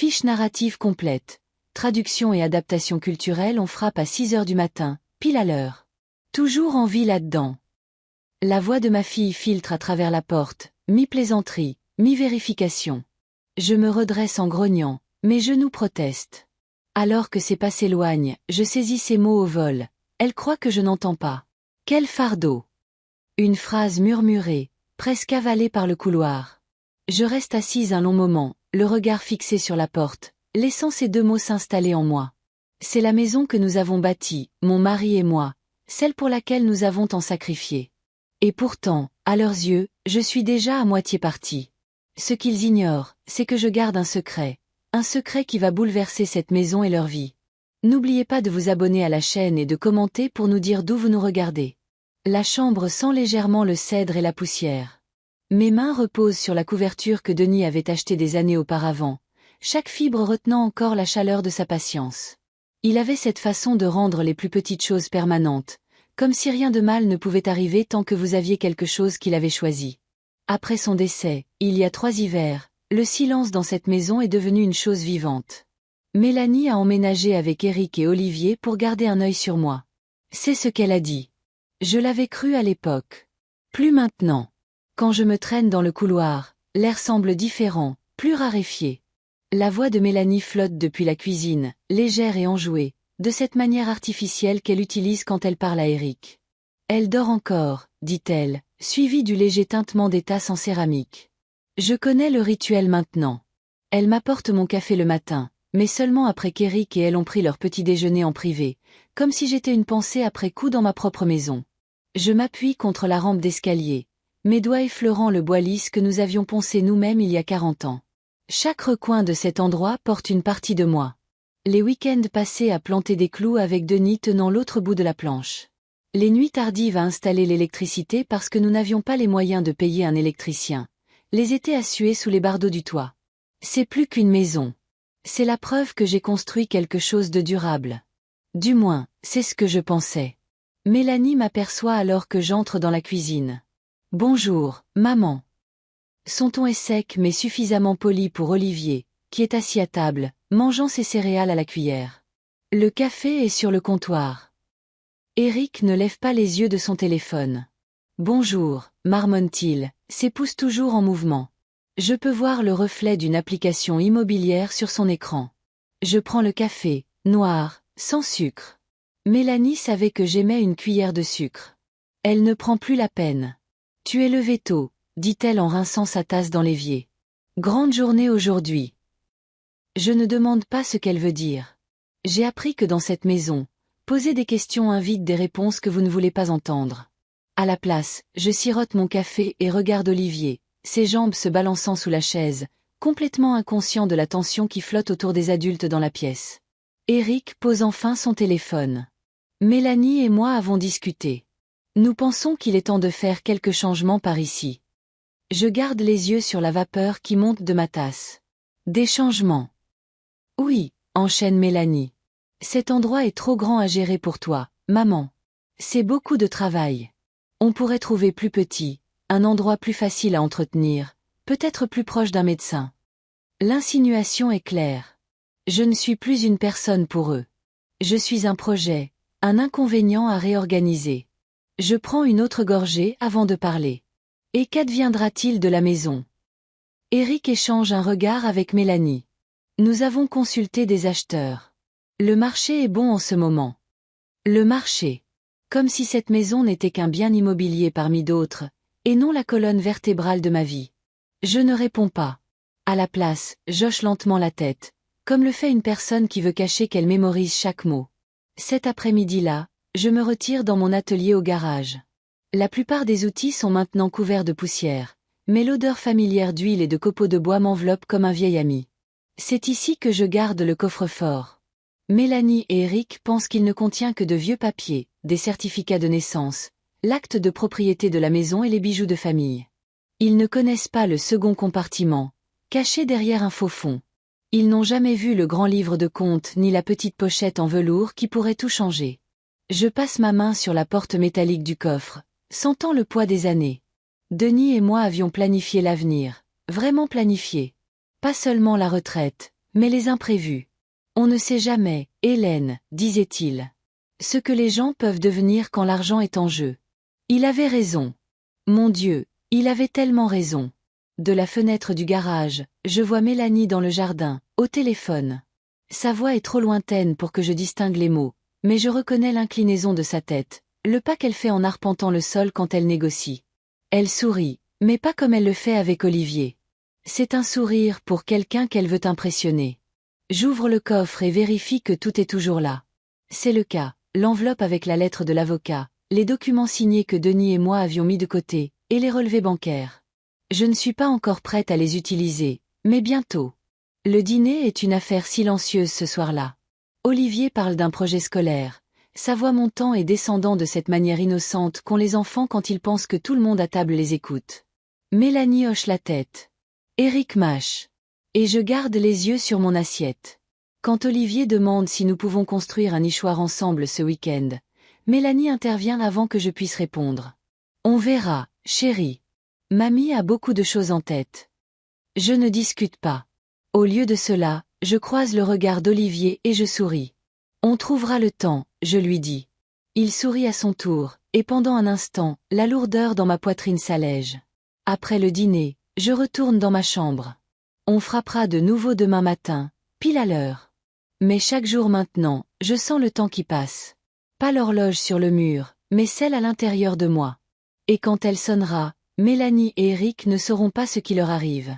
Fiche narrative complète. Traduction et adaptation culturelle, on frappe à 6 heures du matin, pile à l'heure. Toujours en vie là-dedans. La voix de ma fille filtre à travers la porte, mi-plaisanterie, mi-vérification. Je me redresse en grognant, mes genoux protestent. Alors que ses pas s'éloignent, je saisis ses mots au vol. Elle croit que je n'entends pas. Quel fardeau! Une phrase murmurée, presque avalée par le couloir. Je reste assise un long moment, le regard fixé sur la porte, laissant ces 2 mots s'installer en moi. C'est la maison que nous avons bâtie, mon mari et moi, celle pour laquelle nous avons tant sacrifié. Et pourtant, à leurs yeux, je suis déjà à moitié partie. Ce qu'ils ignorent, c'est que je garde un secret qui va bouleverser cette maison et leur vie. N'oubliez pas de vous abonner à la chaîne et de commenter pour nous dire d'où vous nous regardez. La chambre sent légèrement le cèdre et la poussière. Mes mains reposent sur la couverture que Denis avait achetée des années auparavant, chaque fibre retenant encore la chaleur de sa patience. Il avait cette façon de rendre les plus petites choses permanentes, comme si rien de mal ne pouvait arriver tant que vous aviez quelque chose qu'il avait choisi. Après son décès, il y a 3 hivers, le silence dans cette maison est devenu une chose vivante. Mélanie a emménagé avec Eric et Olivier pour garder un œil sur moi. C'est ce qu'elle a dit. Je l'avais cru à l'époque. Plus maintenant. Quand je me traîne dans le couloir, l'air semble différent, plus raréfié. La voix de Mélanie flotte depuis la cuisine, légère et enjouée, de cette manière artificielle qu'elle utilise quand elle parle à Eric. Elle dort encore, dit-elle, suivie du léger tintement des tasses en céramique. Je connais le rituel maintenant. Elle m'apporte mon café le matin, mais seulement après qu'Eric et elle ont pris leur petit déjeuner en privé, comme si j'étais une pensée après coup dans ma propre maison. Je m'appuie contre la rampe d'escalier, mes doigts effleurant le bois lisse que nous avions poncé nous-mêmes il y a 40 ans. Chaque recoin de cet endroit porte une partie de moi. Les week-ends passés à planter des clous avec Denis tenant l'autre bout de la planche. Les nuits tardives à installer l'électricité parce que nous n'avions pas les moyens de payer un électricien. Les étés à suer sous les bardeaux du toit. C'est plus qu'une maison. C'est la preuve que j'ai construit quelque chose de durable. Du moins, c'est ce que je pensais. Mélanie m'aperçoit alors que j'entre dans la cuisine. « Bonjour, maman. » Son ton est sec mais suffisamment poli pour Olivier, qui est assis à table, mangeant ses céréales à la cuillère. Le café est sur le comptoir. Eric ne lève pas les yeux de son téléphone. « Bonjour, » marmonne-t-il, ses pouces toujours en mouvement. Je peux voir le reflet d'une application immobilière sur son écran. Je prends le café, noir, sans sucre. Mélanie savait que j'aimais une cuillère de sucre. Elle ne prend plus la peine. « Tu es levé tôt », dit-elle en rinçant sa tasse dans l'évier. « Grande journée aujourd'hui. » Je ne demande pas ce qu'elle veut dire. J'ai appris que dans cette maison, poser des questions invite des réponses que vous ne voulez pas entendre. À la place, je sirote mon café et regarde Olivier, ses jambes se balançant sous la chaise, complètement inconscient de la tension qui flotte autour des adultes dans la pièce. Eric pose enfin son téléphone. Mélanie et moi avons discuté. Nous pensons qu'il est temps de faire quelques changements par ici. Je garde les yeux sur la vapeur qui monte de ma tasse. Des changements. Oui, enchaîne Mélanie. Cet endroit est trop grand à gérer pour toi, maman. C'est beaucoup de travail. On pourrait trouver plus petit, un endroit plus facile à entretenir, peut-être plus proche d'un médecin. L'insinuation est claire. Je ne suis plus une personne pour eux. Je suis un projet, un inconvénient à réorganiser. Je prends une autre gorgée avant de parler. Et qu'adviendra-t-il de la maison? Eric échange un regard avec Mélanie. Nous avons consulté des acheteurs. Le marché est bon en ce moment. Le marché. Comme si cette maison n'était qu'un bien immobilier parmi d'autres, et non la colonne vertébrale de ma vie. Je ne réponds pas. À la place, j'hoche lentement la tête, comme le fait une personne qui veut cacher qu'elle mémorise chaque mot. Cet après-midi-là, je me retire dans mon atelier au garage. La plupart des outils sont maintenant couverts de poussière, mais l'odeur familière d'huile et de copeaux de bois m'enveloppe comme un vieil ami. C'est ici que je garde le coffre-fort. Mélanie et Eric pensent qu'il ne contient que de vieux papiers, des certificats de naissance, l'acte de propriété de la maison et les bijoux de famille. Ils ne connaissent pas le second compartiment, caché derrière un faux fond. Ils n'ont jamais vu le grand livre de comptes ni la petite pochette en velours qui pourrait tout changer. Je passe ma main sur la porte métallique du coffre, sentant le poids des années. Denis et moi avions planifié l'avenir, vraiment planifié. Pas seulement la retraite, Mais les imprévus. On ne sait jamais, Hélène, disait-il. Ce que les gens peuvent devenir quand l'argent est en jeu. Il avait raison. Mon Dieu, il avait tellement raison. De la fenêtre du garage, je vois Mélanie dans le jardin, au téléphone. Sa voix est trop lointaine pour que je distingue les mots, mais je reconnais l'inclinaison de sa tête, le pas qu'elle fait en arpentant le sol quand elle négocie. Elle sourit, mais pas comme elle le fait avec Olivier. C'est un sourire pour quelqu'un qu'elle veut impressionner. J'ouvre le coffre et vérifie que tout est toujours là. C'est le cas, l'enveloppe avec la lettre de l'avocat, les documents signés que Denis et moi avions mis de côté, et les relevés bancaires. Je ne suis pas encore prête à les utiliser, mais bientôt. Le dîner est une affaire silencieuse ce soir-là. Olivier parle d'un projet scolaire, sa voix montant et descendant de cette manière innocente qu'ont les enfants quand ils pensent que tout le monde à table les écoute. Mélanie hoche la tête. Éric mâche. Et je garde les yeux sur mon assiette. Quand Olivier demande si nous pouvons construire un nichoir ensemble ce week-end, Mélanie intervient avant que je puisse répondre. On verra, chérie. Mamie a beaucoup de choses en tête. Je ne discute pas. Au lieu de cela, je croise le regard d'Olivier et je souris. On trouvera le temps, je lui dis. Il sourit à son tour, et pendant un instant, la lourdeur dans ma poitrine s'allège. Après le dîner, je retourne dans ma chambre. On frappera de nouveau demain matin, pile à l'heure. Mais chaque jour maintenant, je sens le temps qui passe. Pas l'horloge sur le mur, mais celle à l'intérieur de moi. Et quand elle sonnera, Mélanie et Éric ne sauront pas ce qui leur arrive.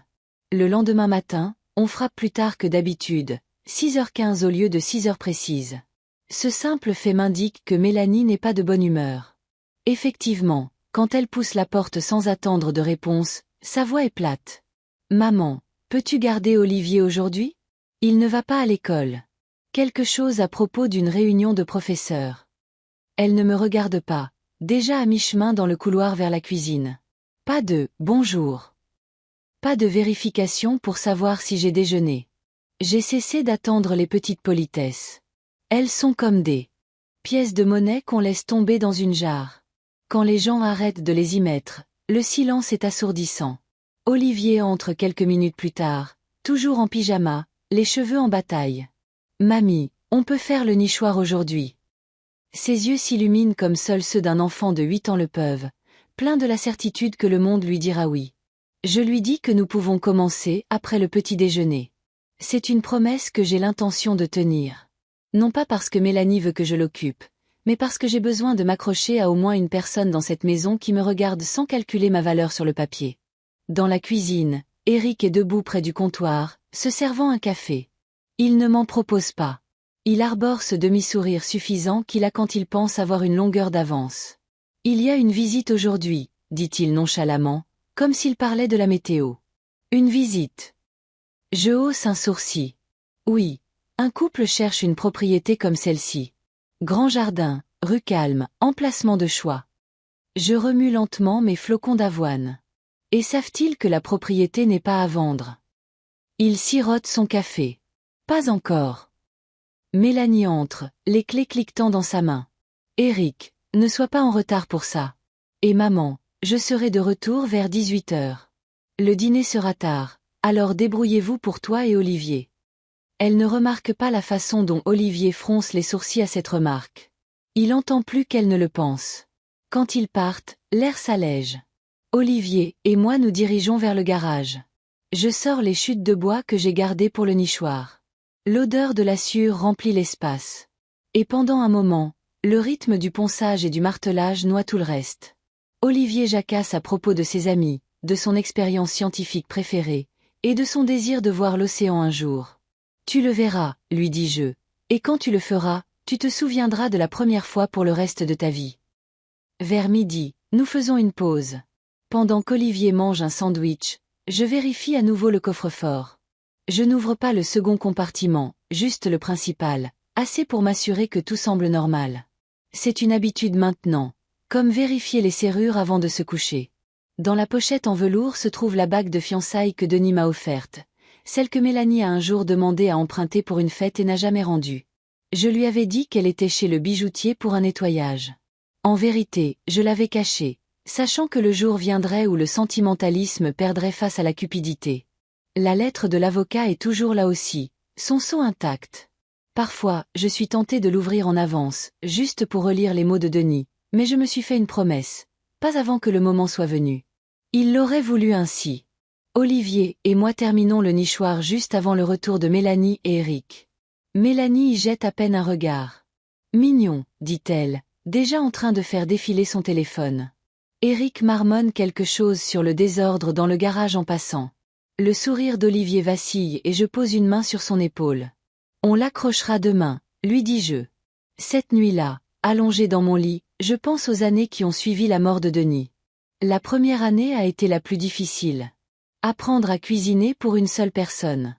Le lendemain matin, on frappe plus tard que d'habitude, 6h15 au lieu de 6h précises. Ce simple fait m'indique que Mélanie n'est pas de bonne humeur. Effectivement, quand elle pousse la porte sans attendre de réponse, sa voix est plate. « Maman, peux-tu garder Olivier aujourd'hui ? Il ne va pas à l'école. » Quelque chose à propos d'une réunion de professeurs. Elle ne me regarde pas, déjà à mi-chemin dans le couloir vers la cuisine. Pas de « bonjour ». Pas de vérification pour savoir si j'ai déjeuné. J'ai cessé d'attendre les petites politesses. Elles sont comme des pièces de monnaie qu'on laisse tomber dans une jarre. Quand les gens arrêtent de les y mettre, le silence est assourdissant. Olivier entre quelques minutes plus tard, toujours en pyjama, les cheveux en bataille. « Mamie, on peut faire le nichoir aujourd'hui. » Ses yeux s'illuminent comme seuls ceux d'un enfant de 8 ans le peuvent, plein de la certitude que le monde lui dira oui. Je lui dis que nous pouvons commencer après le petit déjeuner. C'est une promesse que j'ai l'intention de tenir. Non pas parce que Mélanie veut que je l'occupe, mais parce que j'ai besoin de m'accrocher à au moins une personne dans cette maison qui me regarde sans calculer ma valeur sur le papier. Dans la cuisine, Éric est debout près du comptoir, se servant un café. Il ne m'en propose pas. Il arbore ce demi-sourire suffisant qu'il a quand il pense avoir une longueur d'avance. « Il y a une visite aujourd'hui, » dit-il nonchalamment, comme s'il parlait de la météo. « Une visite. » Je hausse un sourcil. Oui, un couple cherche une propriété comme celle-ci. Grand jardin, rue calme, emplacement de choix. Je remue lentement mes flocons d'avoine. Et savent-ils que la propriété n'est pas à vendre? Il sirote son café. Pas encore. Mélanie entre, les clés cliquetant dans sa main. Éric, ne sois pas en retard pour ça. Et maman, je serai de retour vers 18h. Le dîner sera tard, alors débrouillez-vous pour toi et Olivier. Elle ne remarque pas la façon dont Olivier fronce les sourcils à cette remarque. Il entend plus qu'elle ne le pense. Quand ils partent, l'air s'allège. Olivier et moi nous dirigeons vers le garage. Je sors les chutes de bois que j'ai gardées pour le nichoir. L'odeur de la sciure remplit l'espace. Et pendant un moment, le rythme du ponçage et du martelage noie tout le reste. Olivier jacasse à propos de ses amis, de son expérience scientifique préférée, et de son désir de voir l'océan un jour. Tu le verras, lui dis-je, et quand tu le feras, tu te souviendras de la première fois pour le reste de ta vie. Vers midi, nous faisons une pause. Pendant qu'Olivier mange un sandwich, je vérifie à nouveau le coffre-fort. Je n'ouvre pas le second compartiment, juste le principal, assez pour m'assurer que tout semble normal. C'est une habitude maintenant, comme vérifier les serrures avant de se coucher. Dans la pochette en velours se trouve la bague de fiançailles que Denis m'a offerte, celle que Mélanie a un jour demandé à emprunter pour une fête et n'a jamais rendue. Je lui avais dit qu'elle était chez le bijoutier pour un nettoyage. En vérité, je l'avais cachée, sachant que le jour viendrait où le sentimentalisme perdrait face à la cupidité. La lettre de l'avocat est toujours là aussi, Son seau intact. Parfois, je suis tentée de l'ouvrir en avance, juste pour relire les mots de Denis, mais je me suis fait une promesse. Pas avant que le moment soit venu. Il l'aurait voulu ainsi. Olivier et moi terminons le nichoir juste avant le retour de Mélanie et Eric. Mélanie y jette à peine un regard. Mignon, dit-elle, déjà en train de faire défiler son téléphone. Eric marmonne quelque chose sur le désordre dans le garage en passant. Le sourire d'Olivier vacille et je pose une main sur son épaule. On l'accrochera demain, lui dis-je. Cette nuit-là, allongée dans mon lit, je pense aux années qui ont suivi la mort de Denis. La première année a été la plus difficile. Apprendre à cuisiner pour une seule personne.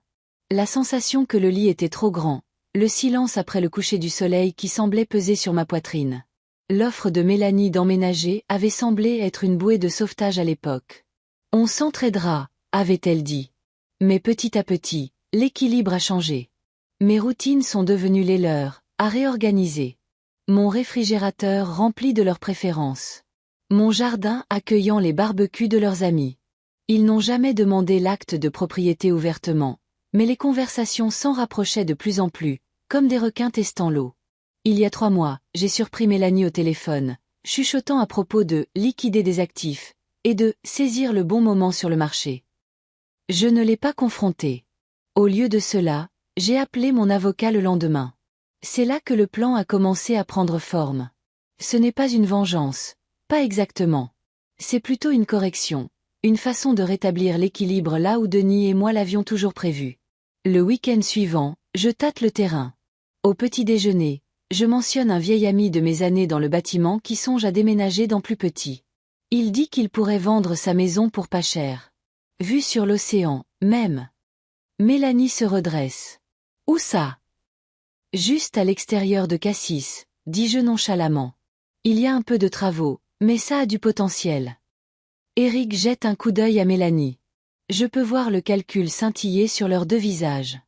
La sensation que le lit était trop grand, le silence après le coucher du soleil qui semblait peser sur ma poitrine. L'offre de Mélanie d'emménager avait semblé être une bouée de sauvetage à l'époque. On s'entraidera, avait-elle dit. Mais petit à petit, l'équilibre a changé. Mes routines sont devenues les leurs, à réorganiser. Mon réfrigérateur rempli de leurs préférences. Mon jardin accueillant les barbecues de leurs amis. Ils n'ont jamais demandé l'acte de propriété ouvertement, mais les conversations s'en rapprochaient de plus en plus, comme des requins testant l'eau. Il y a 3 mois, j'ai surpris Mélanie au téléphone, chuchotant à propos de « liquider des actifs » et de « saisir le bon moment sur le marché ». Je ne l'ai pas confrontée. Au lieu de cela, j'ai appelé mon avocat le lendemain. C'est là que le plan a commencé à prendre forme. Ce n'est pas une vengeance, pas exactement. C'est plutôt une correction, une façon de rétablir l'équilibre là où Denis et moi l'avions toujours prévu. Le week-end suivant, je tâte le terrain. Au petit déjeuner, je mentionne un vieil ami de mes années dans le bâtiment qui songe à déménager dans plus petit. Il dit qu'il pourrait vendre sa maison pour pas cher. Vue sur l'océan, même. Mélanie se redresse. Où ça? Juste à l'extérieur de Cassis, dis-je nonchalamment. Il y a un peu de travaux, mais ça a du potentiel. Eric jette un coup d'œil à Mélanie. Je peux voir le calcul scintiller sur leurs 2 visages.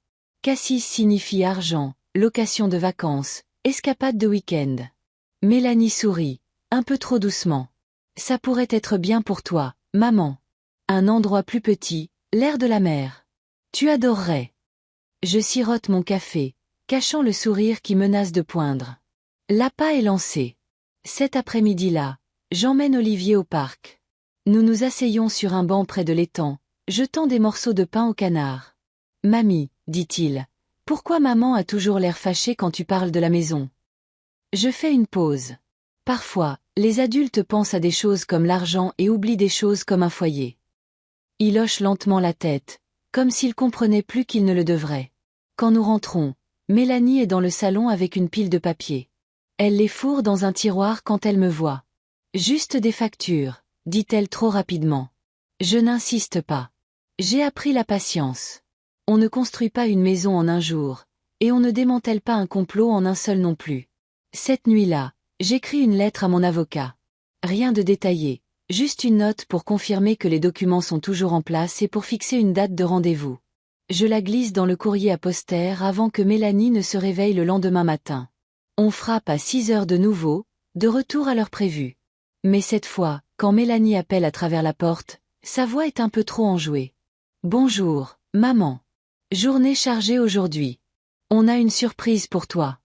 Cassis signifie argent, location de vacances, escapade de week-end. Mélanie sourit, un peu trop doucement. Ça pourrait être bien pour toi, maman. Un endroit plus petit, l'air de la mer. Tu adorerais. Je sirote mon café, cachant le sourire qui menace de poindre. L'appât est lancé. Cet après-midi-là, j'emmène Olivier au parc. Nous nous asseyons sur un banc près de l'étang, jetant des morceaux de pain au canard. Mamie, dit-il, pourquoi maman a toujours l'air fâchée quand tu parles de la maison? Je fais une pause. Parfois, les adultes pensent à des choses comme l'argent et oublient des choses comme un foyer. Il hoche lentement la tête, comme s'il comprenait plus qu'il ne le devrait. Quand nous rentrons, Mélanie est dans le salon avec une pile de papiers. Elle les fourre dans un tiroir quand elle me voit. Juste des factures, dit-elle trop rapidement. Je n'insiste pas. J'ai appris la patience. On ne construit pas une maison en un jour, et on ne démantèle pas un complot en un seul non plus. Cette nuit-là, j'écris une lettre à mon avocat. Rien de détaillé, juste une note pour confirmer que les documents sont toujours en place et pour fixer une date de rendez-vous. Je la glisse dans le courrier à poster avant que Mélanie ne se réveille le lendemain matin. On frappe à 6 heures de nouveau, de retour à l'heure prévue. Mais cette fois, quand Mélanie appelle à travers la porte, sa voix est un peu trop enjouée. Bonjour, maman. Journée chargée aujourd'hui. On a une surprise pour toi.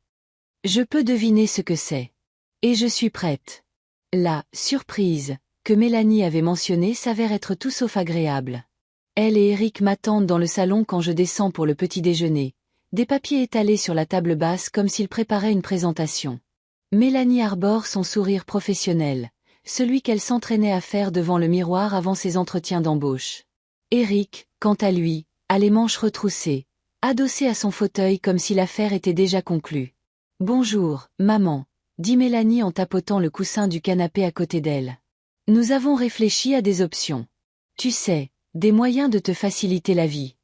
Je peux deviner ce que c'est. Et je suis prête. La surprise que Mélanie avait mentionnée s'avère être tout sauf agréable. Elle et Eric m'attendent dans le salon quand je descends pour le petit déjeuner, des papiers étalés sur la table basse comme s'ils préparaient une présentation. Mélanie arbore son sourire professionnel, celui qu'elle s'entraînait à faire devant le miroir avant ses entretiens d'embauche. Eric, quant à lui, a les manches retroussées, adossé à son fauteuil comme si l'affaire était déjà conclue. « Bonjour, maman », dit Mélanie en tapotant le coussin du canapé à côté d'elle. « Nous avons réfléchi à des options. Tu sais, des moyens de te faciliter la vie. »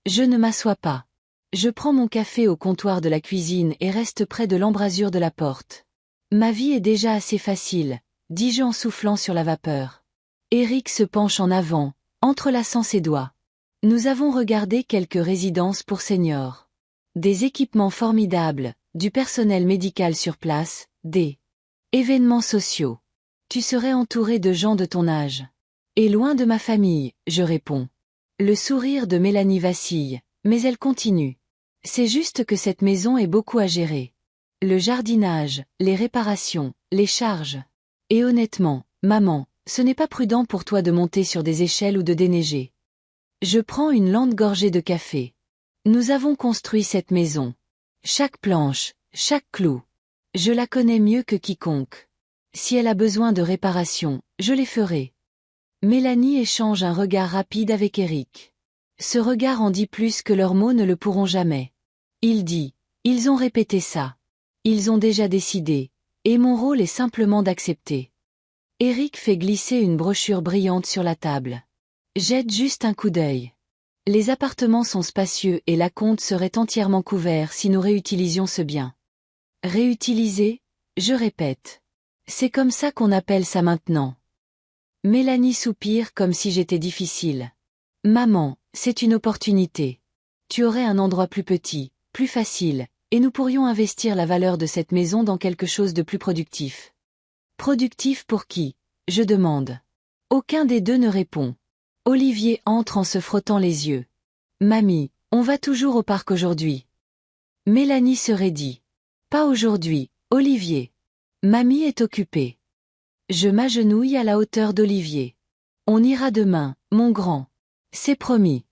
Je ne m'assois pas. Je prends mon café au comptoir de la cuisine et reste près de l'embrasure de la porte. Ma vie est déjà assez facile, dis-je en soufflant sur la vapeur. Eric se penche en avant, entrelaçant ses doigts. Nous avons regardé quelques résidences pour seniors. Des équipements formidables, du personnel médical sur place, des événements sociaux. Tu serais entouré de gens de ton âge. Et loin de ma famille, je réponds. Le sourire de Mélanie vacille, mais elle continue. C'est juste que cette maison est beaucoup à gérer. Le jardinage, les réparations, les charges. Et honnêtement, maman, ce n'est pas prudent pour toi de monter sur des échelles ou de déneiger. Je prends une lente gorgée de café. Nous avons construit cette maison. Chaque planche, chaque clou. Je la connais mieux que quiconque. Si elle a besoin de réparation, je les ferai. Mélanie échange un regard rapide avec Eric. Ce regard en dit plus que leurs mots ne le pourront jamais. Il dit, ils ont répété ça. Ils ont déjà décidé, et mon rôle est simplement d'accepter. Eric fait glisser une brochure brillante sur la table. Jette juste un coup d'œil. Les appartements sont spacieux et l'acompte serait entièrement couvert si nous réutilisions ce bien. Réutiliser, je répète. C'est comme ça qu'on appelle ça maintenant. Mélanie soupire comme si j'étais difficile. Maman, c'est une opportunité. Tu aurais un endroit plus petit, plus facile, et nous pourrions investir la valeur de cette maison dans quelque chose de plus productif. Productif pour qui? Je demande. Aucun des deux ne répond. Olivier entre en se frottant les yeux. Mamie, on va toujours au parc aujourd'hui. Mélanie se raidit. Pas aujourd'hui, Olivier. Mamie est occupée. Je m'agenouille à la hauteur d'Olivier. On ira demain, mon grand. C'est promis.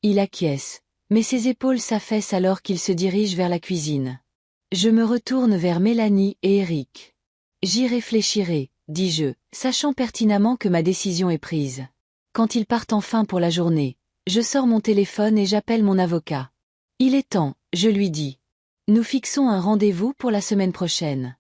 Il acquiesce, mais ses épaules s'affaissent alors qu'il se dirige vers la cuisine. Je me retourne vers Mélanie et Eric. J'y réfléchirai, dis-je, sachant pertinemment que ma décision est prise. Quand ils partent enfin pour la journée, je sors mon téléphone et j'appelle mon avocat. Il est temps, je lui dis. Nous fixons un rendez-vous pour la semaine prochaine.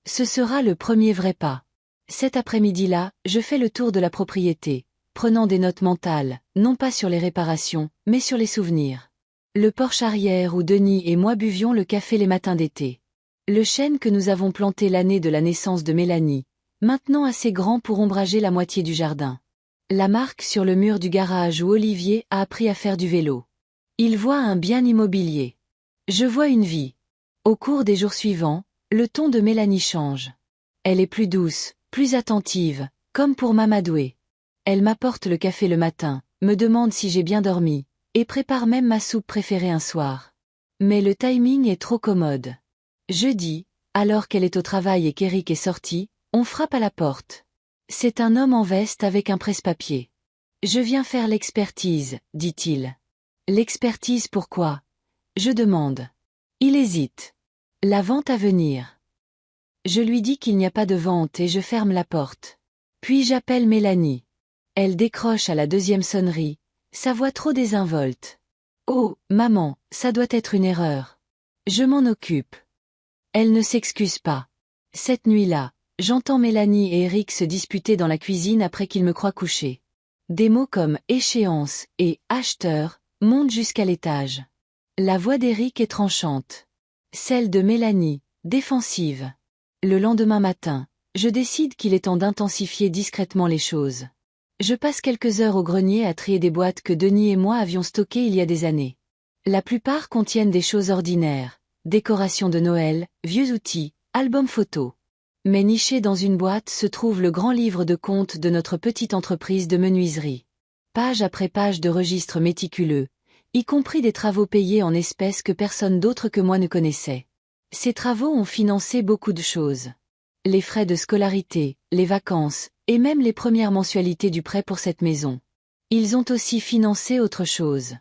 Ce sera le premier vrai pas. Cet après-midi-là, je fais le tour de la propriété, prenant des notes mentales, non pas sur les réparations, mais sur les souvenirs. Le porche arrière où Denis et moi buvions le café les matins d'été. Le chêne que nous avons planté l'année de la naissance de Mélanie, maintenant assez grand pour ombrager la moitié du jardin. La marque sur le mur du garage où Olivier a appris à faire du vélo. Il voit un bien immobilier. Je vois une vie. Au cours des jours suivants, le ton de Mélanie change. Elle est plus douce, plus attentive, comme pour m'amadouer. Elle m'apporte le café le matin, me demande si j'ai bien dormi, et prépare même ma soupe préférée un soir. Mais le timing est trop commode. Jeudi, alors qu'elle est au travail et qu'Eric est sorti, on frappe à la porte. C'est un homme en veste avec un presse-papier. Je viens faire l'expertise, dit-il. L'expertise pourquoi? Je demande. Il hésite. La vente à venir. Je lui dis qu'il n'y a pas de vente et je ferme la porte. Puis j'appelle Mélanie. Elle décroche à la deuxième sonnerie, sa voix trop désinvolte. Oh, maman, ça doit être une erreur. Je m'en occupe. Elle ne s'excuse pas. Cette nuit-là, j'entends Mélanie et Eric se disputer dans la cuisine après qu'ils me croient couché. Des mots comme échéance et acheteur montent jusqu'à l'étage. La voix d'Eric est tranchante. Celle de Mélanie, défensive. Le lendemain matin, je décide qu'il est temps d'intensifier discrètement les choses. Je passe quelques heures au grenier à trier des boîtes que Denis et moi avions stockées il y a des années. La plupart contiennent des choses ordinaires, décorations de Noël, vieux outils, albums photos. Mais niché dans une boîte se trouve le grand livre de comptes de notre petite entreprise de menuiserie. Page après page de registres méticuleux, y compris des travaux payés en espèces que personne d'autre que moi ne connaissait. Ces travaux ont financé beaucoup de choses. Les frais de scolarité, les vacances, et même les premières mensualités du prêt pour cette maison. Ils ont aussi financé autre chose.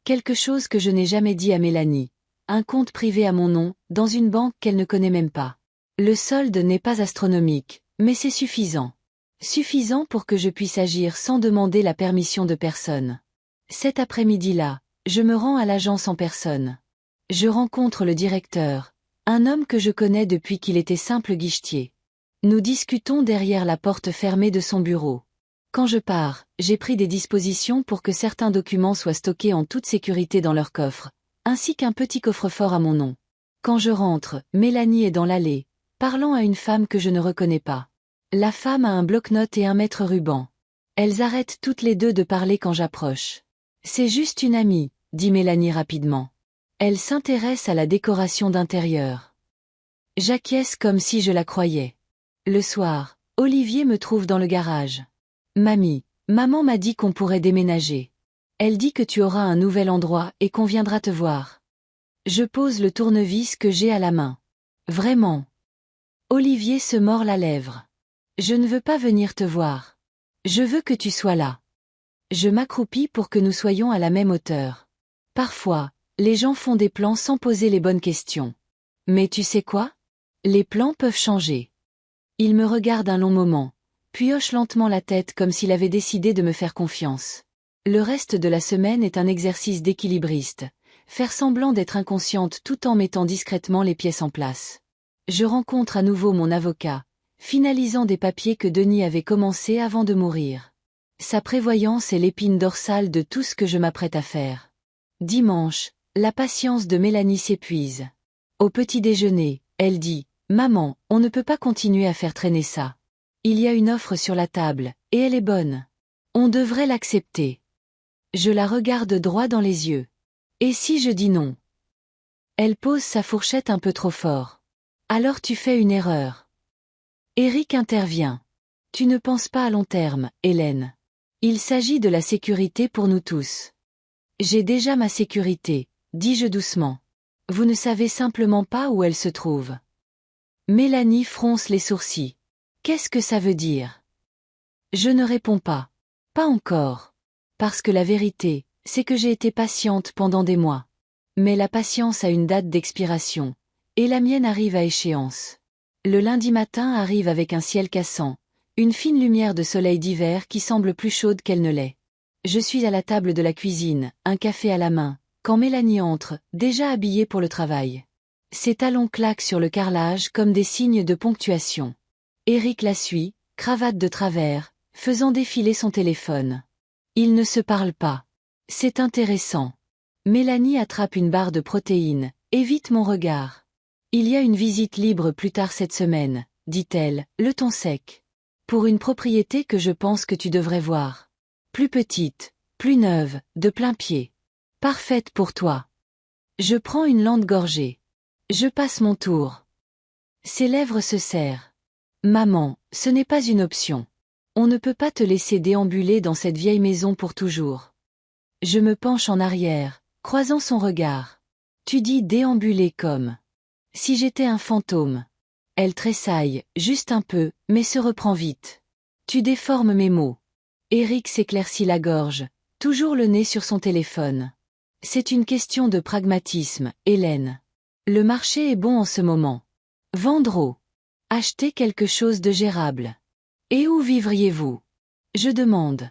Quelque chose que je n'ai jamais dit à Mélanie. Un compte privé à mon nom, dans une banque qu'elle ne connaît même pas. Le solde n'est pas astronomique, mais c'est suffisant. Suffisant pour que je puisse agir sans demander la permission de personne. Cet après-midi-là, je me rends à l'agence en personne. Je rencontre le directeur, un homme que je connais depuis qu'il était simple guichetier. Nous discutons derrière la porte fermée de son bureau. Quand je pars, j'ai pris des dispositions pour que certains documents soient stockés en toute sécurité dans leur coffre, ainsi qu'un petit coffre-fort à mon nom. Quand je rentre, Mélanie est dans l'allée, parlant à une femme que je ne reconnais pas. La femme a un bloc-notes et un mètre ruban. Elles arrêtent toutes les deux de parler quand j'approche. C'est juste une amie, dit Mélanie rapidement. Elle s'intéresse à la décoration d'intérieur. J'acquiesce comme si je la croyais. Le soir, Olivier me trouve dans le garage. Mamie, maman m'a dit qu'on pourrait déménager. Elle dit que tu auras un nouvel endroit et qu'on viendra te voir. Je pose le tournevis que j'ai à la main. Vraiment. Olivier se mord la lèvre. Je ne veux pas venir te voir. Je veux que tu sois là. Je m'accroupis pour que nous soyons à la même hauteur. Parfois, les gens font des plans sans poser les bonnes questions. Mais tu sais quoi? Les plans peuvent changer. Il me regarde un long moment, puis hoche lentement la tête comme s'il avait décidé de me faire confiance. Le reste de la semaine est un exercice d'équilibriste, faire semblant d'être inconsciente tout en mettant discrètement les pièces en place. Je rencontre à nouveau mon avocat, finalisant des papiers que Denis avait commencé avant de mourir. Sa prévoyance est l'épine dorsale de tout ce que je m'apprête à faire. Dimanche, la patience de Mélanie s'épuise. Au petit déjeuner, elle dit « Maman, on ne peut pas continuer à faire traîner ça. Il y a une offre sur la table, et elle est bonne. On devrait l'accepter. » Je la regarde droit dans les yeux. Et si je dis non? Elle pose sa fourchette un peu trop fort. Alors tu fais une erreur. Éric intervient. Tu ne penses pas à long terme, Hélène. Il s'agit de la sécurité pour nous tous. J'ai déjà ma sécurité, dis-je doucement. Vous ne savez simplement pas où elle se trouve. Mélanie fronce les sourcils. Qu'est-ce que ça veut dire? Je ne réponds pas. Pas encore. Parce que la vérité, c'est que j'ai été patiente pendant des mois. Mais la patience a une date d'expiration, et la mienne arrive à échéance. Le lundi matin arrive avec un ciel cassant, une fine lumière de soleil d'hiver qui semble plus chaude qu'elle ne l'est. Je suis à la table de la cuisine, un café à la main, quand Mélanie entre, déjà habillée pour le travail. Ses talons claquent sur le carrelage comme des signes de ponctuation. Éric la suit, cravate de travers, faisant défiler son téléphone. Ils ne se parlent pas. C'est intéressant. Mélanie attrape une barre de protéines, évite mon regard. Il y a une visite libre plus tard cette semaine, dit-elle, le ton sec. Pour une propriété que je pense que tu devrais voir. Plus petite, plus neuve, de plein pied. Parfaite pour toi. Je prends une lente gorgée. Je passe mon tour. Ses lèvres se serrent. Maman, ce n'est pas une option. On ne peut pas te laisser déambuler dans cette vieille maison pour toujours. Je me penche en arrière, croisant son regard. Tu dis déambuler comme si j'étais un fantôme. Elle tressaille, juste un peu, mais se reprend vite. Tu déformes mes mots. Éric s'éclaircit la gorge, toujours le nez sur son téléphone. C'est une question de pragmatisme, Hélène. Le marché est bon en ce moment. Vendre haut. Acheter quelque chose de gérable. Et où vivriez-vous? Je demande.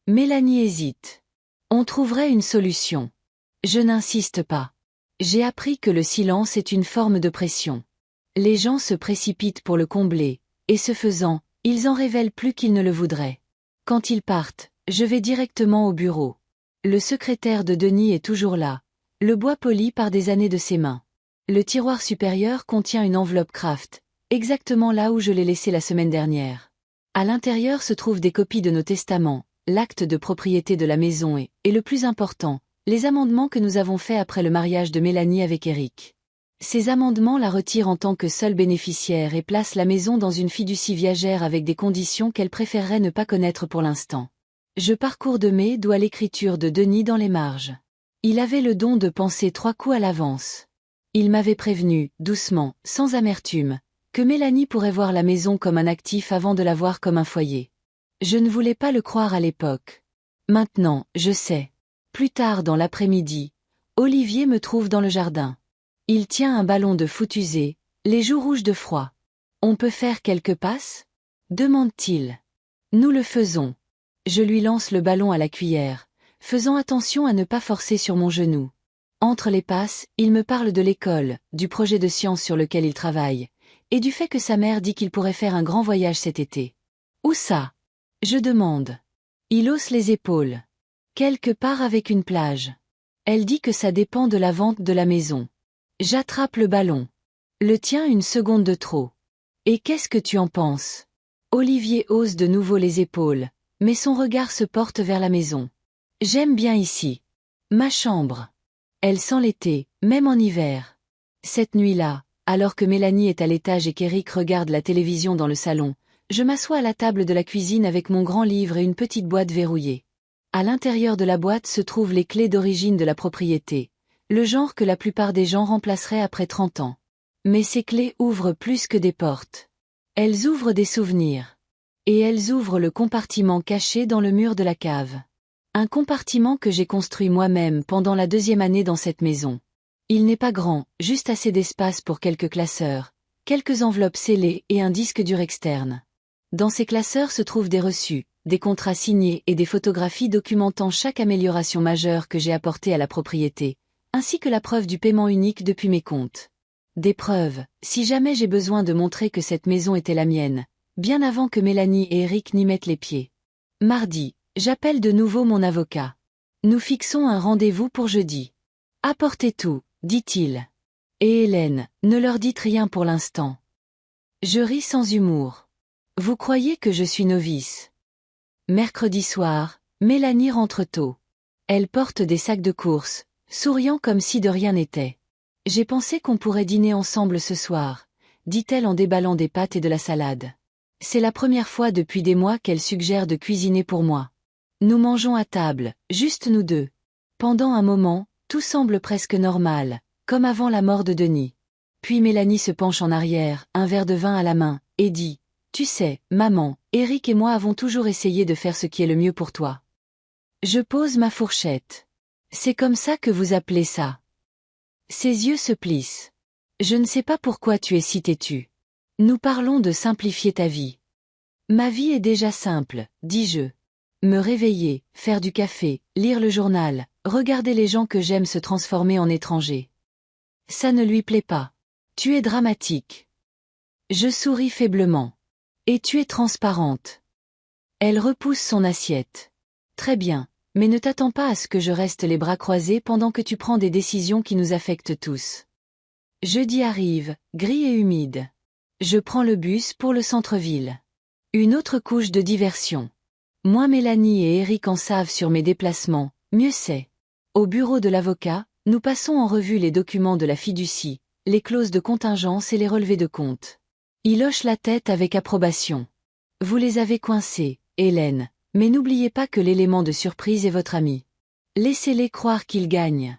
Mélanie hésite. On trouverait une solution. Je n'insiste pas. J'ai appris que le silence est une forme de pression. Les gens se précipitent pour le combler, et ce faisant, ils en révèlent plus qu'ils ne le voudraient. Quand ils partent, je vais directement au bureau. Le secrétaire de Denis est toujours là, le bois poli par des années de ses mains. Le tiroir supérieur contient une enveloppe Kraft, exactement là où je l'ai laissée la semaine dernière. À l'intérieur se trouvent des copies de nos testaments, l'acte de propriété de la maison et le plus important, les amendements que nous avons faits après le mariage de Mélanie avec Éric. Ces amendements la retirent en tant que seule bénéficiaire et placent la maison dans une fiducie viagère avec des conditions qu'elle préférerait ne pas connaître pour l'instant. Je parcours de mes doigts l'écriture de Denis dans les marges. Il avait le don de penser 3 coups à l'avance. Il m'avait prévenu, doucement, sans amertume, que Mélanie pourrait voir la maison comme un actif avant de la voir comme un foyer. Je ne voulais pas le croire à l'époque. Maintenant, je sais. Plus tard dans l'après-midi, Olivier me trouve dans le jardin. Il tient un ballon de foot usé, les joues rouges de froid. On peut faire quelques passes? Demande-t-il. Nous le faisons. Je lui lance le ballon à la cuillère, faisant attention à ne pas forcer sur mon genou. Entre les passes, il me parle de l'école, du projet de science sur lequel il travaille, et du fait que sa mère dit qu'il pourrait faire un grand voyage cet été. Où ça? Je demande. Il hausse les épaules. Quelque part avec une plage. Elle dit que ça dépend de la vente de la maison. J'attrape le ballon. Le tien une seconde de trop. Et qu'est-ce que tu en penses? Olivier hausse de nouveau les épaules, mais son regard se porte vers la maison. J'aime bien ici. Ma chambre. Elle sent l'été, même en hiver. Cette nuit-là, alors que Mélanie est à l'étage et qu'Éric regarde la télévision dans le salon, je m'assois à la table de la cuisine avec mon grand livre et une petite boîte verrouillée. À l'intérieur de la boîte se trouvent les clés d'origine de la propriété, le genre que la plupart des gens remplaceraient après 30 ans. Mais ces clés ouvrent plus que des portes. Elles ouvrent des souvenirs. Et elles ouvrent le compartiment caché dans le mur de la cave. Un compartiment que j'ai construit moi-même pendant la 2e année dans cette maison. Il n'est pas grand, juste assez d'espace pour quelques classeurs, quelques enveloppes scellées et un disque dur externe. Dans ces classeurs se trouvent des reçus, des contrats signés et des photographies documentant chaque amélioration majeure que j'ai apportée à la propriété, ainsi que la preuve du paiement unique depuis mes comptes. Des preuves, si jamais j'ai besoin de montrer que cette maison était la mienne, bien avant que Mélanie et Eric n'y mettent les pieds. Mardi, j'appelle de nouveau mon avocat. Nous fixons un rendez-vous pour jeudi. Apportez tout, dit-il. Et Hélène, ne leur dites rien pour l'instant. Je ris sans humour. Vous croyez que je suis novice? Mercredi soir, Mélanie rentre tôt. Elle porte des sacs de course, souriant comme si de rien n'était. J'ai pensé qu'on pourrait dîner ensemble ce soir, dit-elle en déballant des pâtes et de la salade. C'est la première fois depuis des mois qu'elle suggère de cuisiner pour moi. Nous mangeons à table, juste nous deux. Pendant un moment, tout semble presque normal, comme avant la mort de Denis. Puis Mélanie se penche en arrière, un verre de vin à la main, et dit « Tu sais, maman, Eric et moi avons toujours essayé de faire ce qui est le mieux pour toi. » Je pose ma fourchette. « C'est comme ça que vous appelez ça. » Ses yeux se plissent. « Je ne sais pas pourquoi tu es si têtu. Nous parlons de simplifier ta vie. » « Ma vie est déjà simple, dis-je. Me réveiller, faire du café, lire le journal, regarder les gens que j'aime se transformer en étrangers. Ça ne lui plaît pas. Tu es dramatique. Je souris faiblement. Et tu es transparente. Elle repousse son assiette. Très bien, mais ne t'attends pas à ce que je reste les bras croisés pendant que tu prends des décisions qui nous affectent tous. Jeudi arrive, gris et humide. Je prends le bus pour le centre-ville. Une autre couche de diversion. Moins Mélanie et Eric en savent sur mes déplacements, mieux c'est. Au bureau de l'avocat, nous passons en revue les documents de la fiducie, les clauses de contingence et les relevés de compte. Il hoche la tête avec approbation. Vous les avez coincés, Hélène, mais n'oubliez pas que l'élément de surprise est votre ami. Laissez-les croire qu'ils gagnent.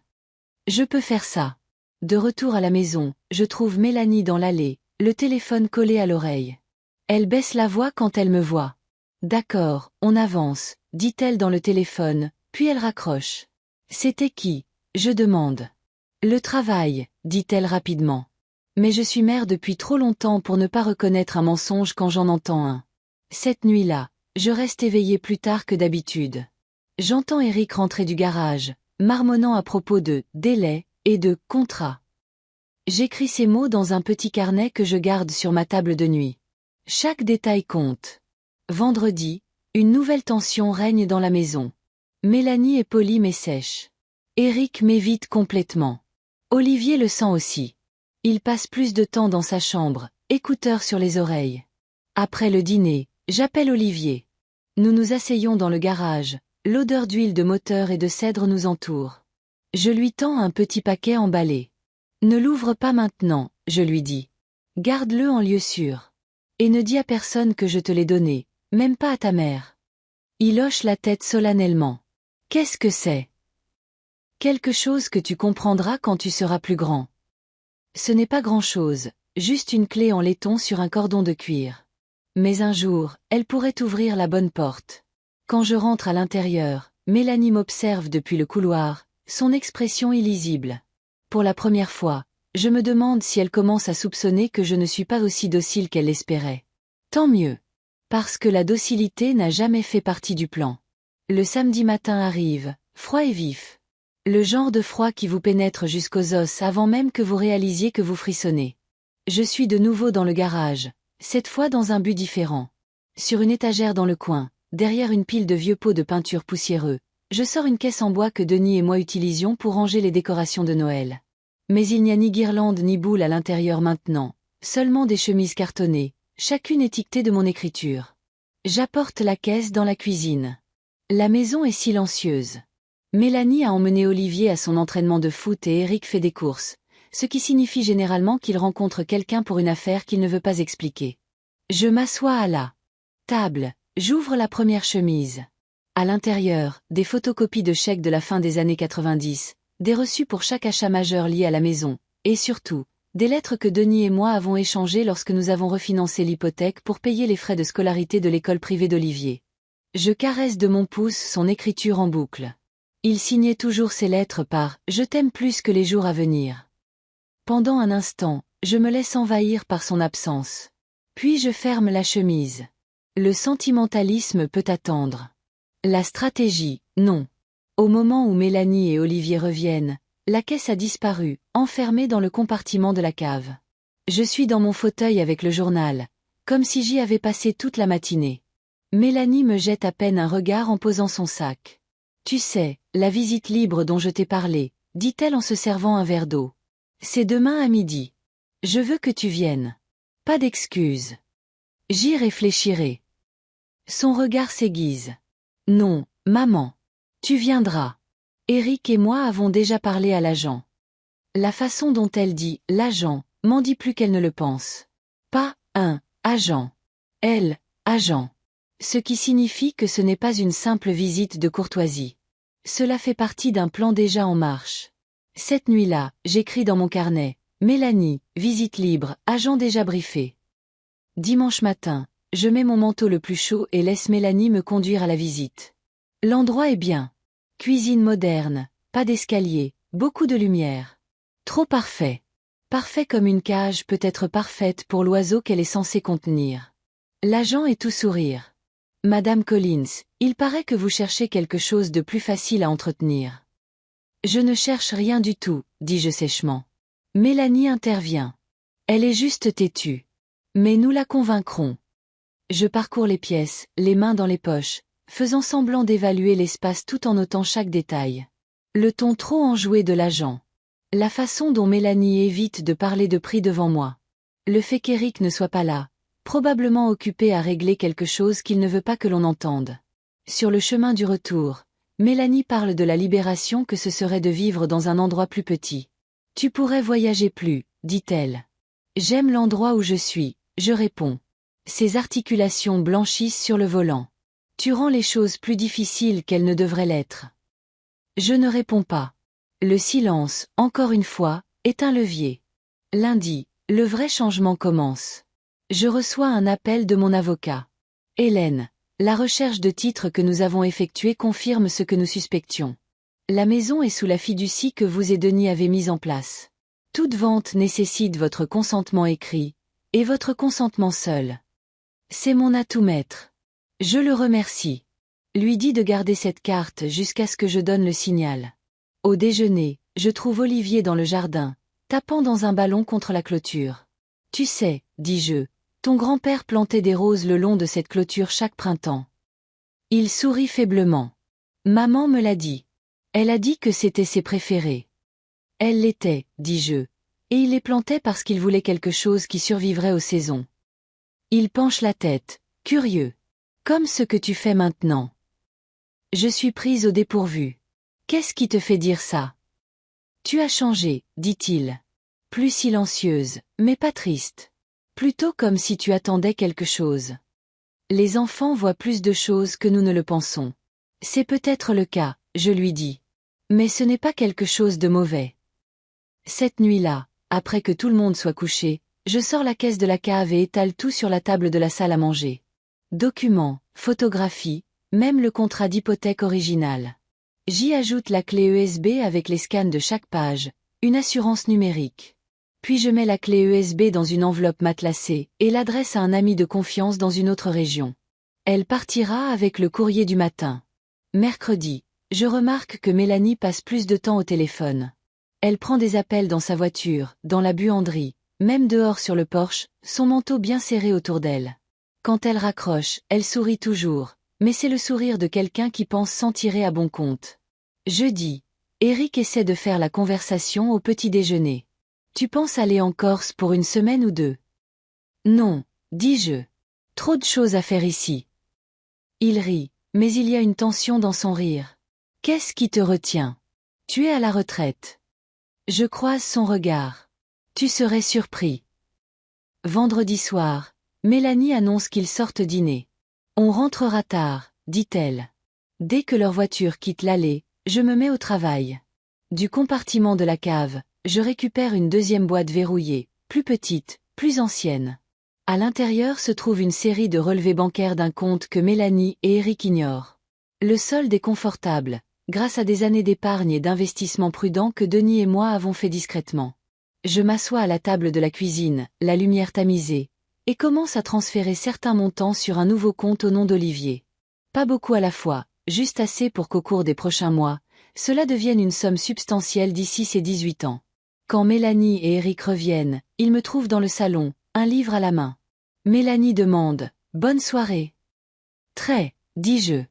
Je peux faire ça. De retour à la maison, je trouve Mélanie dans l'allée, le téléphone collé à l'oreille. Elle baisse la voix quand elle me voit. D'accord, on avance, dit-elle dans le téléphone, puis elle raccroche. C'était qui? Je demande. Le travail, dit-elle rapidement. Mais je suis mère depuis trop longtemps pour ne pas reconnaître un mensonge quand j'en entends un. Cette nuit-là, je reste éveillée plus tard que d'habitude. J'entends Eric rentrer du garage, marmonnant à propos de délai et de contrat. J'écris ces mots dans un petit carnet que je garde sur ma table de nuit. Chaque détail compte. Vendredi, une nouvelle tension règne dans la maison. Mélanie est polie mais sèche. Eric m'évite complètement. Olivier le sent aussi. Il passe plus de temps dans sa chambre, écouteurs sur les oreilles. Après le dîner, j'appelle Olivier. Nous nous asseyons dans le garage, l'odeur d'huile de moteur et de cèdre nous entoure. Je lui tends un petit paquet emballé. Ne l'ouvre pas maintenant, je lui dis. Garde-le en lieu sûr. Et ne dis à personne que je te l'ai donné, même pas à ta mère. Il hoche la tête solennellement. Qu'est-ce que c'est? Quelque chose que tu comprendras quand tu seras plus grand. Ce n'est pas grand-chose, juste une clé en laiton sur un cordon de cuir. Mais un jour, elle pourrait ouvrir la bonne porte. Quand je rentre à l'intérieur, Mélanie m'observe depuis le couloir, son expression illisible. Pour la première fois, je me demande si elle commence à soupçonner que je ne suis pas aussi docile qu'elle l'espérait. Tant mieux. Parce que la docilité n'a jamais fait partie du plan. Le samedi matin arrive, froid et vif. Le genre de froid qui vous pénètre jusqu'aux os avant même que vous réalisiez que vous frissonnez. Je suis de nouveau dans le garage, cette fois dans un but différent. Sur une étagère dans le coin, derrière une pile de vieux pots de peinture poussiéreux, je sors une caisse en bois que Denis et moi utilisions pour ranger les décorations de Noël. Mais il n'y a ni guirlande ni boule à l'intérieur maintenant, seulement des chemises cartonnées, chacune étiquetée de mon écriture. J'apporte la caisse dans la cuisine. La maison est silencieuse. Mélanie a emmené Olivier à son entraînement de foot et Eric fait des courses, ce qui signifie généralement qu'il rencontre quelqu'un pour une affaire qu'il ne veut pas expliquer. Je m'assois à la table, j'ouvre la première chemise. À l'intérieur, des photocopies de chèques de la fin des années 90, des reçus pour chaque achat majeur lié à la maison, et surtout, des lettres que Denis et moi avons échangées lorsque nous avons refinancé l'hypothèque pour payer les frais de scolarité de l'école privée d'Olivier. Je caresse de mon pouce son écriture en boucle. Il signait toujours ses lettres par « Je t'aime plus que les jours à venir ». Pendant un instant, je me laisse envahir par son absence. Puis je ferme la chemise. Le sentimentalisme peut attendre. La stratégie, non. Au moment où Mélanie et Olivier reviennent, la caisse a disparu, enfermée dans le compartiment de la cave. Je suis dans mon fauteuil avec le journal, comme si j'y avais passé toute la matinée. Mélanie me jette à peine un regard en posant son sac. « Tu sais, la visite libre dont je t'ai parlé, » dit-elle en se servant un verre d'eau. « C'est demain à midi. Je veux que tu viennes. Pas d'excuses. J'y réfléchirai. » Son regard s'aiguise. « Non, maman. Tu viendras. Éric et moi avons déjà parlé à l'agent. » La façon dont elle dit « l'agent » m'en dit plus qu'elle ne le pense. Pas un agent. Elle, agent. Ce qui signifie que ce n'est pas une simple visite de courtoisie. Cela fait partie d'un plan déjà en marche. Cette nuit-là, j'écris dans mon carnet « Mélanie, visite libre, agent déjà briefé ». Dimanche matin, je mets mon manteau le plus chaud et laisse Mélanie me conduire à la visite. L'endroit est bien. Cuisine moderne, pas d'escalier, beaucoup de lumière. Trop parfait. Parfait comme une cage peut être parfaite pour l'oiseau qu'elle est censée contenir. L'agent est tout sourire. « Madame Collins, il paraît que vous cherchez quelque chose de plus facile à entretenir. » « Je ne cherche rien du tout, dis-je sèchement. Mélanie intervient. Elle est juste têtue. Mais nous la convaincrons. Je parcours les pièces, les mains dans les poches, faisant semblant d'évaluer l'espace tout en notant chaque détail. Le ton trop enjoué de l'agent. La façon dont Mélanie évite de parler de prix devant moi. Le fait qu'Éric ne soit pas là, probablement occupé à régler quelque chose qu'il ne veut pas que l'on entende. Sur le chemin du retour, Mélanie parle de la libération que ce serait de vivre dans un endroit plus petit. « Tu pourrais voyager plus, dit-elle. »« J'aime l'endroit où je suis, » je réponds. Ses articulations blanchissent sur le volant. « Tu rends les choses plus difficiles qu'elles ne devraient l'être. » Je ne réponds pas. Le silence, encore une fois, est un levier. Lundi, le vrai changement commence. Je reçois un appel de mon avocat. « Hélène, la recherche de titres que nous avons effectuée confirme ce que nous suspections. La maison est sous la fiducie que vous et Denis avez mise en place. Toute vente nécessite votre consentement écrit, et votre consentement seul. C'est mon atout maître. Je le remercie. » Lui dis de garder cette carte jusqu'à ce que je donne le signal. Au déjeuner, je trouve Olivier dans le jardin, tapant dans un ballon contre la clôture. « Tu sais, dis-je, ton grand-père plantait des roses le long de cette clôture chaque printemps. » Il sourit faiblement. « Maman me l'a dit. Elle a dit que c'était ses préférés. »« Elle l'était, dis-je, et il les plantait parce qu'il voulait quelque chose qui survivrait aux saisons. » Il penche la tête, curieux. « Comme ce que tu fais maintenant. » Je suis prise au dépourvu. « Qu'est-ce qui te fait dire ça ? » « Tu as changé, dit-il. Plus silencieuse, mais pas triste. Plutôt comme si tu attendais quelque chose. Les enfants voient plus de choses que nous ne le pensons. C'est peut-être le cas, je lui dis. Mais ce n'est pas quelque chose de mauvais. Cette nuit-là, après que tout le monde soit couché, je sors la caisse de la cave et étale tout sur la table de la salle à manger. Documents, photographies, même le contrat d'hypothèque original. J'y ajoute la clé USB avec les scans de chaque page, une assurance numérique. Puis je mets la clé USB dans une enveloppe matelassée et l'adresse à un ami de confiance dans une autre région. Elle partira avec le courrier du matin. Mercredi, je remarque que Mélanie passe plus de temps au téléphone. Elle prend des appels dans sa voiture, dans la buanderie, même dehors sur le porche, son manteau bien serré autour d'elle. Quand elle raccroche, elle sourit toujours, mais c'est le sourire de quelqu'un qui pense s'en tirer à bon compte. Jeudi, Éric essaie de faire la conversation au petit déjeuner. « Tu penses aller en Corse pour une semaine ou deux ? » « Non, dis-je. Trop de choses à faire ici. » Il rit, mais il y a une tension dans son rire. « Qu'est-ce qui te retient ? Tu es à la retraite. » Je croise son regard. « Tu serais surpris. » Vendredi soir, Mélanie annonce qu'ils sortent dîner. « On rentrera tard, dit-elle. Dès que leur voiture quitte l'allée, je me mets au travail. Du compartiment de la cave, je récupère une deuxième boîte verrouillée, plus petite, plus ancienne. À l'intérieur se trouve une série de relevés bancaires d'un compte que Mélanie et Eric ignorent. Le solde est confortable, grâce à des années d'épargne et d'investissement prudent que Denis et moi avons fait discrètement. Je m'assois à la table de la cuisine, la lumière tamisée, et commence à transférer certains montants sur un nouveau compte au nom d'Olivier. Pas beaucoup à la fois, juste assez pour qu'au cours des prochains mois, cela devienne une somme substantielle d'ici ses 18 ans. Quand Mélanie et Eric reviennent, ils me trouvent dans le salon, un livre à la main. Mélanie demande « Bonne soirée ». Très, dis-je.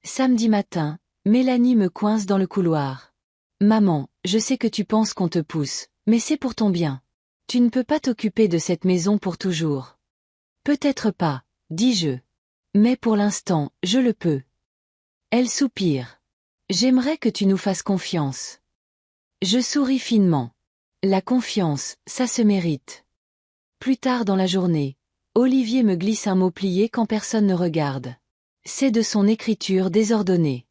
Samedi matin, Mélanie me coince dans le couloir. Maman, je sais que tu penses qu'on te pousse, mais c'est pour ton bien. Tu ne peux pas t'occuper de cette maison pour toujours. Peut-être pas, dis-je. Mais pour l'instant, je le peux. Elle soupire. J'aimerais que tu nous fasses confiance. Je souris finement. La confiance, ça se mérite. Plus tard dans la journée, Olivier me glisse un mot plié quand personne ne regarde. C'est de son écriture désordonnée.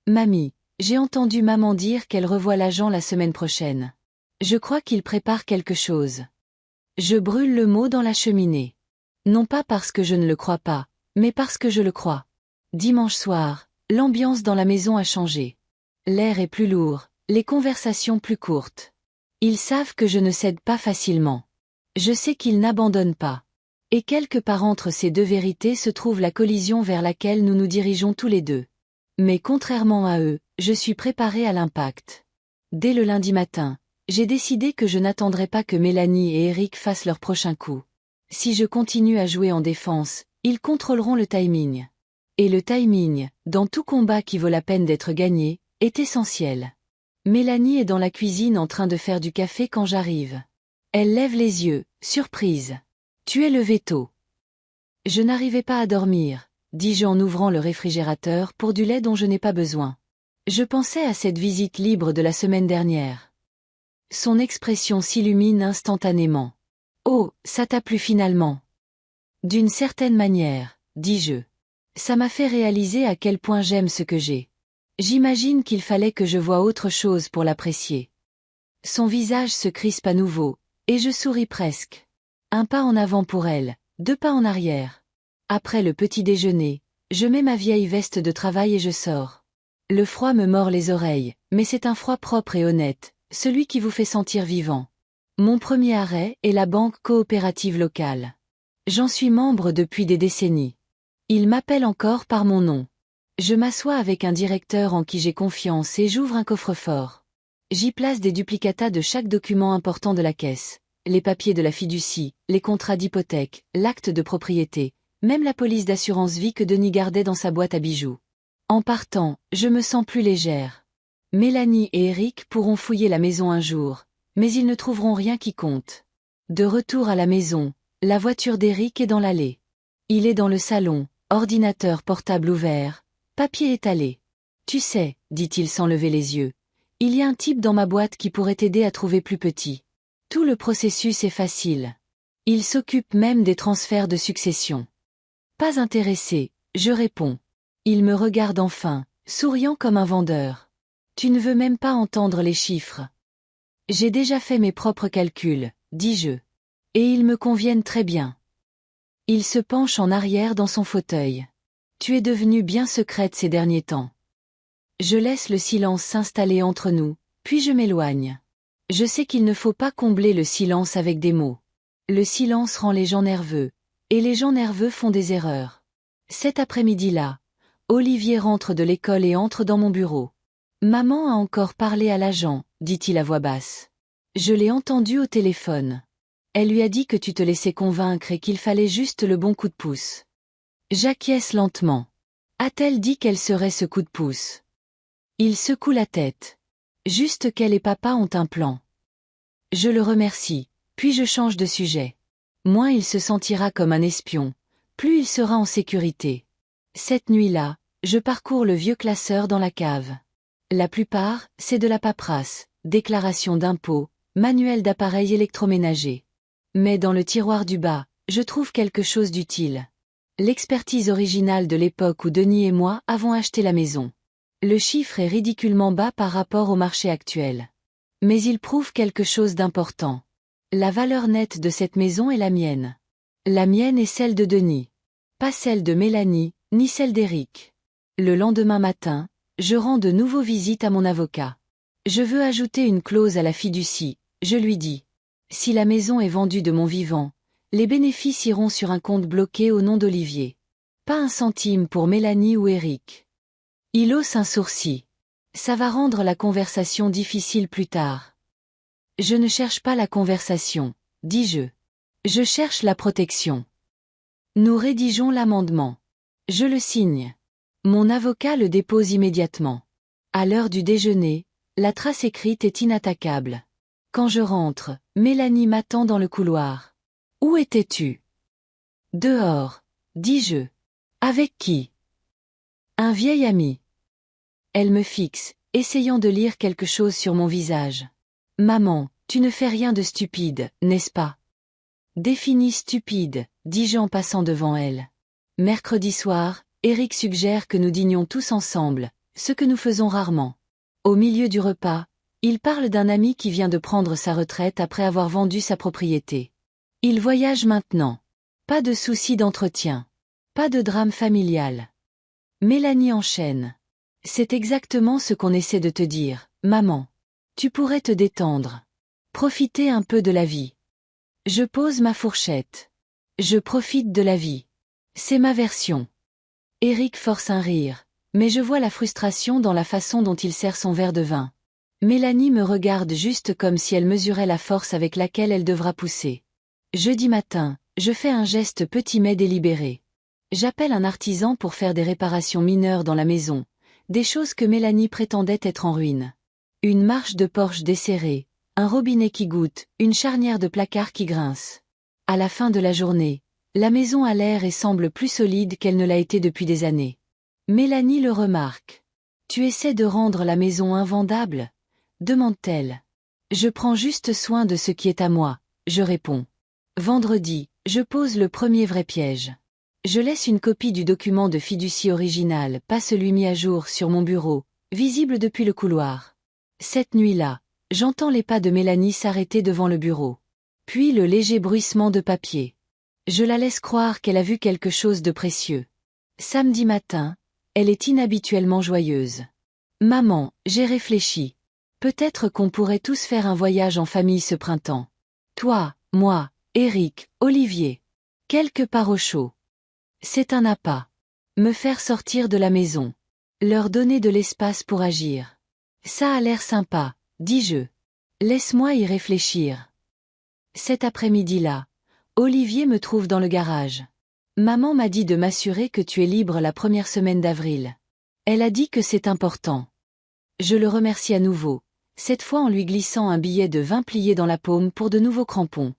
Mamie, j'ai entendu maman dire qu'elle revoit l'agent la semaine prochaine. Je crois qu'il prépare quelque chose. Je brûle le mot dans la cheminée. Non pas parce que je ne le crois pas, mais parce que je le crois. Dimanche soir, l'ambiance dans la maison a changé. L'air est plus lourd, les conversations plus courtes. Ils savent que je ne cède pas facilement. Je sais qu'ils n'abandonnent pas. Et quelque part entre ces deux vérités se trouve la collision vers laquelle nous nous dirigeons tous les deux. Mais contrairement à eux, je suis préparée à l'impact. Dès le lundi matin, j'ai décidé que je n'attendrai pas que Mélanie et Eric fassent leur prochain coup. Si je continue à jouer en défense, ils contrôleront le timing. Et le timing, dans tout combat qui vaut la peine d'être gagné, est essentiel. Mélanie est dans la cuisine en train de faire du café quand j'arrive. Elle lève les yeux, surprise. « Tu es levé tôt. » « Je n'arrivais pas à dormir, » dis-je en ouvrant le réfrigérateur pour du lait dont je n'ai pas besoin. Je pensais à cette visite libre de la semaine dernière. Son expression s'illumine instantanément. « Oh, ça t'a plu finalement. » « D'une certaine manière, » dis-je. Ça m'a fait réaliser à quel point j'aime ce que j'ai. J'imagine qu'il fallait que je voie autre chose pour l'apprécier. Son visage se crispe à nouveau, et je souris presque. Un pas en avant pour elle, 2 pas en arrière. Après le petit déjeuner, je mets ma vieille veste de travail et je sors. Le froid me mord les oreilles, mais c'est un froid propre et honnête, celui qui vous fait sentir vivant. Mon premier arrêt est la banque coopérative locale. J'en suis membre depuis des décennies. Il m'appelle encore par mon nom. Je m'assois avec un directeur en qui j'ai confiance et j'ouvre un coffre-fort. J'y place des duplicata de chaque document important de la caisse. Les papiers de la fiducie, les contrats d'hypothèque, l'acte de propriété, même la police d'assurance vie que Denis gardait dans sa boîte à bijoux. En partant, je me sens plus légère. Mélanie et Eric pourront fouiller la maison un jour, mais ils ne trouveront rien qui compte. De retour à la maison, la voiture d'Eric est dans l'allée. Il est dans le salon, ordinateur portable ouvert, papier étalé. « Tu sais, » dit-il sans lever les yeux, « il y a un type dans ma boîte qui pourrait t'aider à trouver plus petit. Tout le processus est facile. Il s'occupe même des transferts de succession. » Pas intéressé, je réponds. Il me regarde enfin, souriant comme un vendeur. « Tu ne veux même pas entendre les chiffres. » « J'ai déjà fait mes propres calculs, » dis-je. « Et ils me conviennent très bien. » Il se penche en arrière dans son fauteuil. « Tu es devenue bien secrète ces derniers temps. » Je laisse le silence s'installer entre nous, puis je m'éloigne. Je sais qu'il ne faut pas combler le silence avec des mots. Le silence rend les gens nerveux, et les gens nerveux font des erreurs. Cet après-midi-là, Olivier rentre de l'école et entre dans mon bureau. « Maman a encore parlé à l'agent, » dit-il à voix basse. Je l'ai entendu au téléphone. Elle lui a dit que tu te laissais convaincre et qu'il fallait juste le bon coup de pouce. J'acquiesce lentement. A-t-elle dit quel serait ce coup de pouce? Il secoue la tête. Juste qu'elle et papa ont un plan. Je le remercie, puis je change de sujet. Moins il se sentira comme un espion, plus il sera en sécurité. Cette nuit-là, je parcours le vieux classeur dans la cave. La plupart, c'est de la paperasse, déclaration d'impôts, manuel d'appareils électroménagers. Mais dans le tiroir du bas, je trouve quelque chose d'utile. L'expertise originale de l'époque où Denis et moi avons acheté la maison. Le chiffre est ridiculement bas par rapport au marché actuel. Mais il prouve quelque chose d'important. La valeur nette de cette maison est la mienne. La mienne est celle de Denis. Pas celle de Mélanie, ni celle d'Éric. Le lendemain matin, je rends de nouveau visite à mon avocat. Je veux ajouter une clause à la fiducie, je lui dis. Si la maison est vendue de mon vivant, les bénéfices iront sur un compte bloqué au nom d'Olivier. Pas un centime pour Mélanie ou Éric. Il hausse un sourcil. Ça va rendre la conversation difficile plus tard. Je ne cherche pas la conversation, dis-je. Je cherche la protection. Nous rédigeons l'amendement. Je le signe. Mon avocat le dépose immédiatement. À l'heure du déjeuner, la trace écrite est inattaquable. Quand je rentre, Mélanie m'attend dans le couloir. Où étais-tu? Dehors, dis-je. Avec qui? Un vieil ami. Elle me fixe, essayant de lire quelque chose sur mon visage. Maman, tu ne fais rien de stupide, n'est-ce pas? Définis stupide, dis-je en passant devant elle. Mercredi soir, Éric suggère que nous dînions tous ensemble, ce que nous faisons rarement. Au milieu du repas, il parle d'un ami qui vient de prendre sa retraite après avoir vendu sa propriété. Il voyage maintenant. Pas de soucis d'entretien. Pas de drame familial. Mélanie enchaîne. C'est exactement ce qu'on essaie de te dire, maman. Tu pourrais te détendre. Profiter un peu de la vie. Je pose ma fourchette. Je profite de la vie. C'est ma version. Éric force un rire, mais je vois la frustration dans la façon dont il sert son verre de vin. Mélanie me regarde juste comme si elle mesurait la force avec laquelle elle devra pousser. Jeudi matin, je fais un geste petit mais délibéré. J'appelle un artisan pour faire des réparations mineures dans la maison, des choses que Mélanie prétendait être en ruine. Une marche de porche desserrée, un robinet qui goutte, une charnière de placard qui grince. À la fin de la journée, la maison a l'air et semble plus solide qu'elle ne l'a été depuis des années. Mélanie le remarque. Tu essaies de rendre la maison invendable? Demande-t-elle. Je prends juste soin de ce qui est à moi, je réponds. Vendredi, je pose le premier vrai piège. Je laisse une copie du document de fiducie original, pas celui mis à jour, sur mon bureau, visible depuis le couloir. Cette nuit-là, j'entends les pas de Mélanie s'arrêter devant le bureau. Puis le léger bruissement de papier. Je la laisse croire qu'elle a vu quelque chose de précieux. Samedi matin, elle est inhabituellement joyeuse. Maman, j'ai réfléchi. Peut-être qu'on pourrait tous faire un voyage en famille ce printemps. Toi, moi, Éric, Olivier. Quelque part au chaud. C'est un appât. Me faire sortir de la maison. Leur donner de l'espace pour agir. Ça a l'air sympa, dis-je. Laisse-moi y réfléchir. Cet après-midi-là, Olivier me trouve dans le garage. Maman m'a dit de m'assurer que tu es libre la première semaine d'avril. Elle a dit que c'est important. Je le remercie à nouveau, cette fois en lui glissant un billet de 20 pliés dans la paume pour de nouveaux crampons.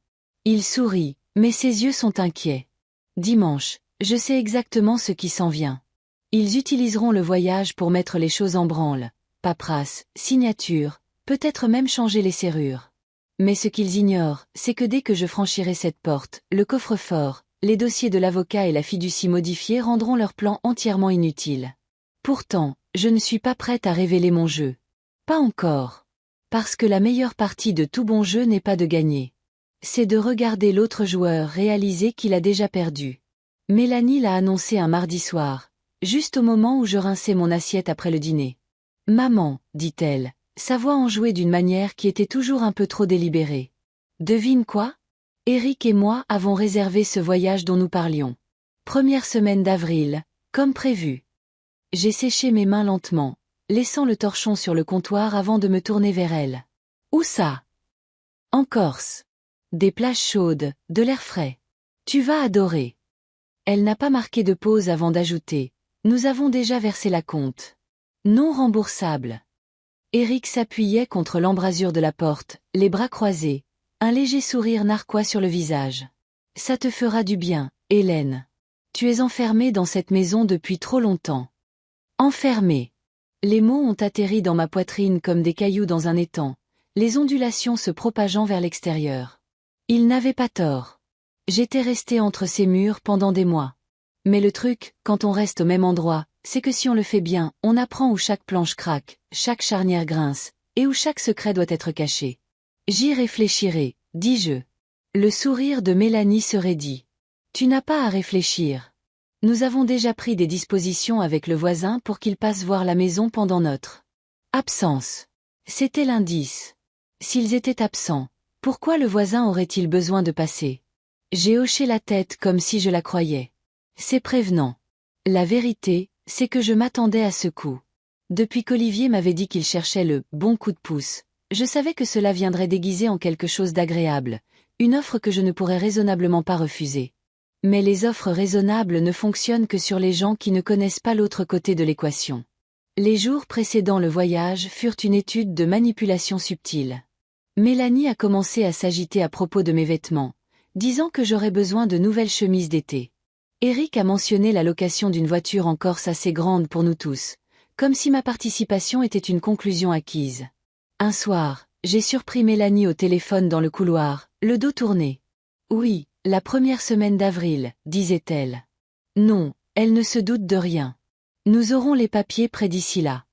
Il sourit, mais ses yeux sont inquiets. Dimanche, je sais exactement ce qui s'en vient. Ils utiliseront le voyage pour mettre les choses en branle, paperasse, signature, peut-être même changer les serrures. Mais ce qu'ils ignorent, c'est que dès que je franchirai cette porte, le coffre-fort, les dossiers de l'avocat et la fiducie modifiée rendront leur plan entièrement inutile. Pourtant, je ne suis pas prête à révéler mon jeu. Pas encore. Parce que la meilleure partie de tout bon jeu n'est pas de gagner. C'est de regarder l'autre joueur réaliser qu'il a déjà perdu. Mélanie l'a annoncé un mardi soir, juste au moment où je rinçais mon assiette après le dîner. « Maman, dit-elle, sa voix enjouée d'une manière qui était toujours un peu trop délibérée. Devine quoi? Éric et moi avons réservé ce voyage dont nous parlions. Première semaine d'avril, comme prévu. » J'ai séché mes mains lentement, laissant le torchon sur le comptoir avant de me tourner vers elle. « Où ça? » « En Corse. Des plages chaudes, de l'air frais. Tu vas adorer. » Elle n'a pas marqué de pause avant d'ajouter. « Nous avons déjà versé la compte. Non remboursable. » Éric s'appuyait contre l'embrasure de la porte, les bras croisés, un léger sourire narquois sur le visage. « Ça te fera du bien, Hélène. Tu es enfermée dans cette maison depuis trop longtemps. » Enfermée. Les mots ont atterri dans ma poitrine comme des cailloux dans un étang, les ondulations se propageant vers l'extérieur. Il n'avait pas tort. J'étais restée entre ces murs pendant des mois. Mais le truc, quand on reste au même endroit, c'est que si on le fait bien, on apprend où chaque planche craque, chaque charnière grince, et où chaque secret doit être caché. J'y réfléchirai, dis-je. Le sourire de Mélanie se raidit. Tu n'as pas à réfléchir. Nous avons déjà pris des dispositions avec le voisin pour qu'il passe voir la maison pendant notre absence. C'était l'indice. S'ils étaient absents, pourquoi le voisin aurait-il besoin de passer? J'ai hoché la tête comme si je la croyais. C'est prévenant. La vérité, c'est que je m'attendais à ce coup. Depuis qu'Olivier m'avait dit qu'il cherchait le bon coup de pouce, je savais que cela viendrait déguisé en quelque chose d'agréable, une offre que je ne pourrais raisonnablement pas refuser. Mais les offres raisonnables ne fonctionnent que sur les gens qui ne connaissent pas l'autre côté de l'équation. Les jours précédant le voyage furent une étude de manipulation subtile. Mélanie a commencé à s'agiter à propos de mes vêtements, disant que j'aurais besoin de nouvelles chemises d'été. Eric a mentionné la location d'une voiture en Corse assez grande pour nous tous, comme si ma participation était une conclusion acquise. Un soir, j'ai surpris Mélanie au téléphone dans le couloir, le dos tourné. Oui, la première semaine d'avril, disait-elle. Non, elle ne se doute de rien. Nous aurons les papiers prêts d'ici là.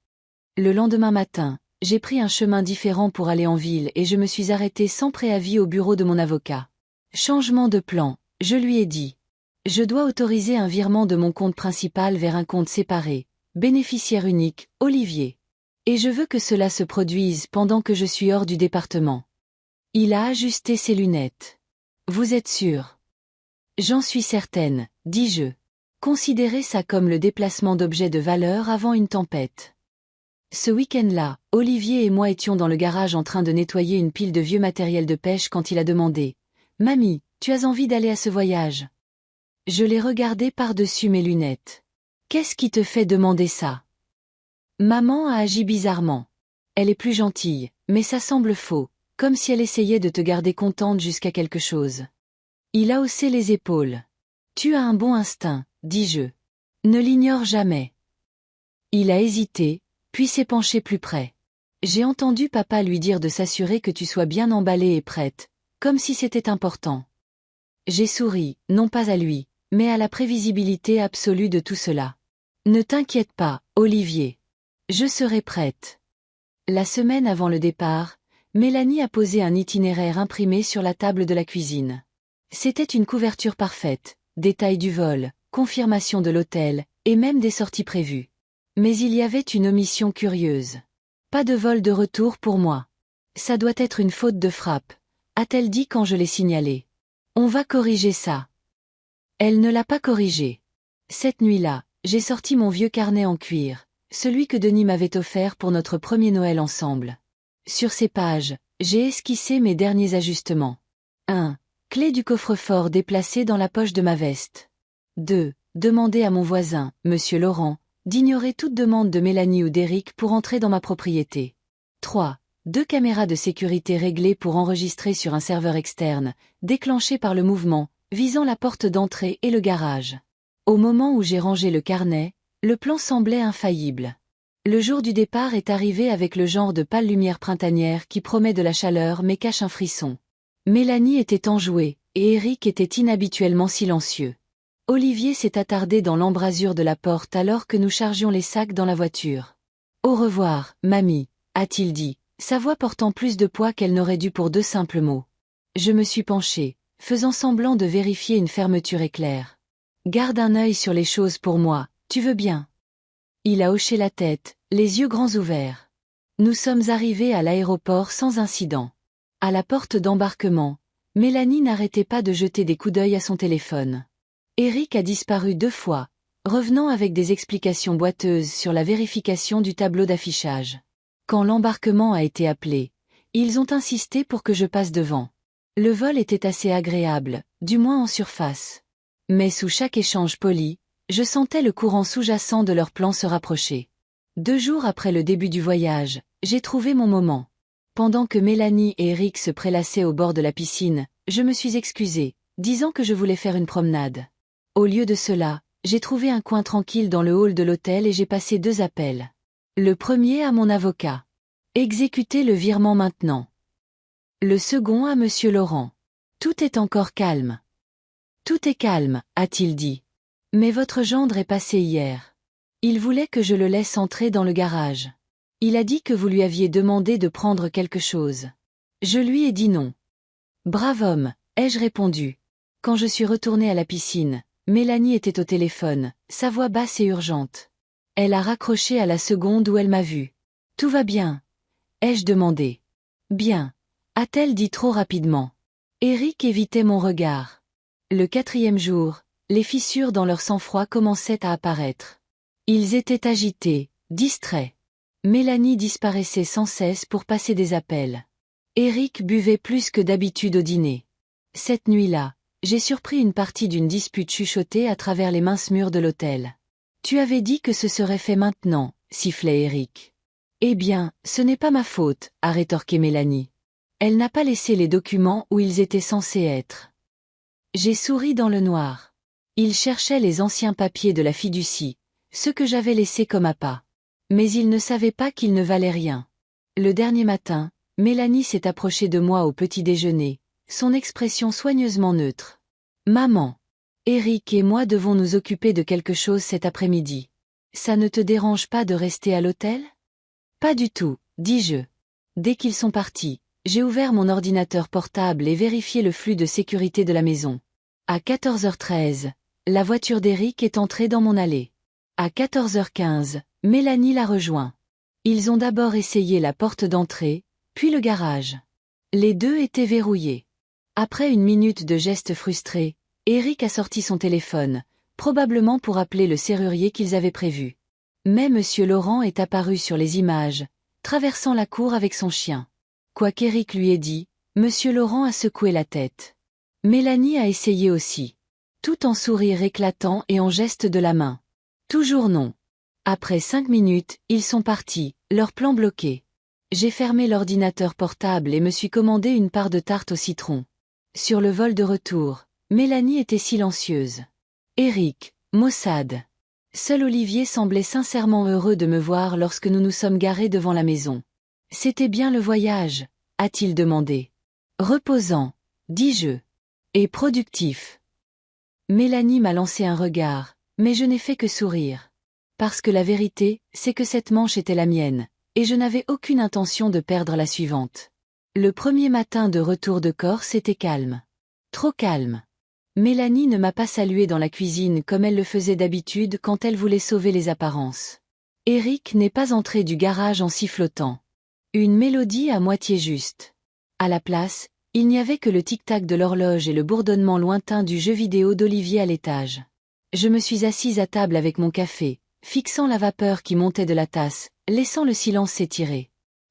Le lendemain matin, j'ai pris un chemin différent pour aller en ville et je me suis arrêtée sans préavis au bureau de mon avocat. Changement de plan, je lui ai dit. Je dois autoriser un virement de mon compte principal vers un compte séparé, bénéficiaire unique, Olivier. Et je veux que cela se produise pendant que je suis hors du département. Il a ajusté ses lunettes. Vous êtes sûr? J'en suis certaine, dis-je. Considérez ça comme le déplacement d'objets de valeur avant une tempête. Ce week-end-là, Olivier et moi étions dans le garage en train de nettoyer une pile de vieux matériel de pêche quand il a demandé « Mamie, tu as envie d'aller à ce voyage ?» Je l'ai regardé par-dessus mes lunettes. « Qu'est-ce qui te fait demander ça ?» Maman a agi bizarrement. Elle est plus gentille, mais ça semble faux, comme si elle essayait de te garder contente jusqu'à quelque chose. Il a haussé les épaules. « Tu as un bon instinct, dis-je. Ne l'ignore jamais. » Il a hésité, puis s'est penché plus près. J'ai entendu papa lui dire de s'assurer que tu sois bien emballée et prête, comme si c'était important. J'ai souri, non pas à lui, mais à la prévisibilité absolue de tout cela. Ne t'inquiète pas, Olivier. Je serai prête. La semaine avant le départ, Mélanie a posé un itinéraire imprimé sur la table de la cuisine. C'était une couverture parfaite, détails du vol, confirmation de l'hôtel, et même des sorties prévues. Mais il y avait une omission curieuse. Pas de vol de retour pour moi. Ça doit être une faute de frappe, a-t-elle dit quand je l'ai signalé. On va corriger ça. Elle ne l'a pas corrigé. Cette nuit-là, j'ai sorti mon vieux carnet en cuir, celui que Denis m'avait offert pour notre premier Noël ensemble. Sur ces pages, j'ai esquissé mes derniers ajustements. 1. Clé du coffre-fort déplacée dans la poche de ma veste. 2. Demander à mon voisin, Monsieur Laurent, d'ignorer toute demande de Mélanie ou d'Éric pour entrer dans ma propriété. 3. 2 caméras de sécurité réglées pour enregistrer sur un serveur externe, déclenché par le mouvement, visant la porte d'entrée et le garage. Au moment où j'ai rangé le carnet, le plan semblait infaillible. Le jour du départ est arrivé avec le genre de pâle lumière printanière qui promet de la chaleur mais cache un frisson. Mélanie était enjouée, et Éric était inhabituellement silencieux. Olivier s'est attardé dans l'embrasure de la porte alors que nous chargions les sacs dans la voiture. « Au revoir, mamie », a-t-il dit, sa voix portant plus de poids qu'elle n'aurait dû pour 2 simples mots. Je me suis penchée, faisant semblant de vérifier une fermeture éclair. « Garde un œil sur les choses pour moi, tu veux bien ?» Il a hoché la tête, les yeux grands ouverts. Nous sommes arrivés à l'aéroport sans incident. À la porte d'embarquement, Mélanie n'arrêtait pas de jeter des coups d'œil à son téléphone. Éric a disparu 2 fois, revenant avec des explications boiteuses sur la vérification du tableau d'affichage. Quand l'embarquement a été appelé, ils ont insisté pour que je passe devant. Le vol était assez agréable, du moins en surface. Mais sous chaque échange poli, je sentais le courant sous-jacent de leur plan se rapprocher. 2 jours après le début du voyage, j'ai trouvé mon moment. Pendant que Mélanie et Éric se prélassaient au bord de la piscine, je me suis excusée, disant que je voulais faire une promenade. Au lieu de cela, j'ai trouvé un coin tranquille dans le hall de l'hôtel et j'ai passé 2 appels. Le premier à mon avocat. Exécutez le virement maintenant. Le second à Monsieur Laurent. Tout est encore calme. Tout est calme, a-t-il dit. Mais votre gendre est passé hier. Il voulait que je le laisse entrer dans le garage. Il a dit que vous lui aviez demandé de prendre quelque chose. Je lui ai dit non. Brave homme, ai-je répondu. Quand je suis retournée à la piscine, Mélanie était au téléphone, sa voix basse et urgente. Elle a raccroché à la seconde où elle m'a vue. Tout va bien? Ai-je demandé. Bien. A-t-elle dit trop rapidement. Eric évitait mon regard. Le 4e jour, les fissures dans leur sang-froid commençaient à apparaître. Ils étaient agités, distraits. Mélanie disparaissait sans cesse pour passer des appels. Eric buvait plus que d'habitude au dîner. Cette nuit-là, j'ai surpris une partie d'une dispute chuchotée à travers les minces murs de l'hôtel. Tu avais dit que ce serait fait maintenant, sifflait Eric. Eh bien, ce n'est pas ma faute, a rétorqué Mélanie. Elle n'a pas laissé les documents où ils étaient censés être. J'ai souri dans le noir. Il cherchait les anciens papiers de la fiducie, ceux que j'avais laissés comme appât. Mais il ne savait pas qu'ils ne valaient rien. Le dernier matin, Mélanie s'est approchée de moi au petit déjeuner, son expression soigneusement neutre. Maman, Eric et moi devons nous occuper de quelque chose cet après-midi. Ça ne te dérange pas de rester à l'hôtel? Pas du tout, dis-je. Dès qu'ils sont partis, j'ai ouvert mon ordinateur portable et vérifié le flux de sécurité de la maison. À 14h13, la voiture d'Eric est entrée dans mon allée. À 14h15, Mélanie l'a rejoint. Ils ont d'abord essayé la porte d'entrée, puis le garage. Les deux étaient verrouillés. Après une minute de gestes frustrés, Eric a sorti son téléphone, probablement pour appeler le serrurier qu'ils avaient prévu. Mais Monsieur Laurent est apparu sur les images, traversant la cour avec son chien. Quoi qu'Eric lui ait dit, Monsieur Laurent a secoué la tête. Mélanie a essayé aussi. Tout en sourire éclatant et en geste de la main. Toujours non. Après 5 minutes, ils sont partis, leur plan bloqué. J'ai fermé l'ordinateur portable et me suis commandé une part de tarte au citron. Sur le vol de retour, Mélanie était silencieuse. Eric, maussade. Seul Olivier semblait sincèrement heureux de me voir lorsque nous nous sommes garés devant la maison. C'était bien le voyage, a-t-il demandé. Reposant, dis-je. Et productif. Mélanie m'a lancé un regard, mais je n'ai fait que sourire. Parce que la vérité, c'est que cette manche était la mienne, et je n'avais aucune intention de perdre la suivante. Le premier matin de retour de Corse était calme. Trop calme. Mélanie ne m'a pas salué dans la cuisine comme elle le faisait d'habitude quand elle voulait sauver les apparences. Eric n'est pas entré du garage en sifflotant. Une mélodie à moitié juste. À la place, il n'y avait que le tic-tac de l'horloge et le bourdonnement lointain du jeu vidéo d'Olivier à l'étage. Je me suis assise à table avec mon café, fixant la vapeur qui montait de la tasse, laissant le silence s'étirer.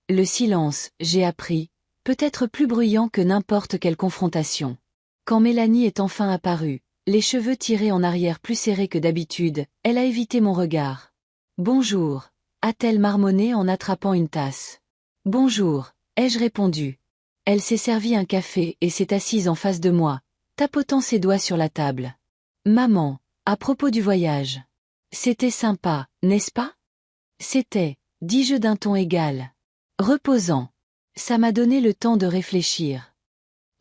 Le silence, j'ai appris, peut être plus bruyant que n'importe quelle confrontation. Quand Mélanie est enfin apparue, les cheveux tirés en arrière plus serrés que d'habitude, elle a évité mon regard. « Bonjour », a-t-elle marmonné en attrapant une tasse. « Bonjour », ai-je répondu. Elle s'est servi un café et s'est assise en face de moi, tapotant ses doigts sur la table. « Maman, à propos du voyage. C'était sympa, n'est-ce pas ? » C'était, dis-je d'un ton égal. Reposant. Ça m'a donné le temps de réfléchir.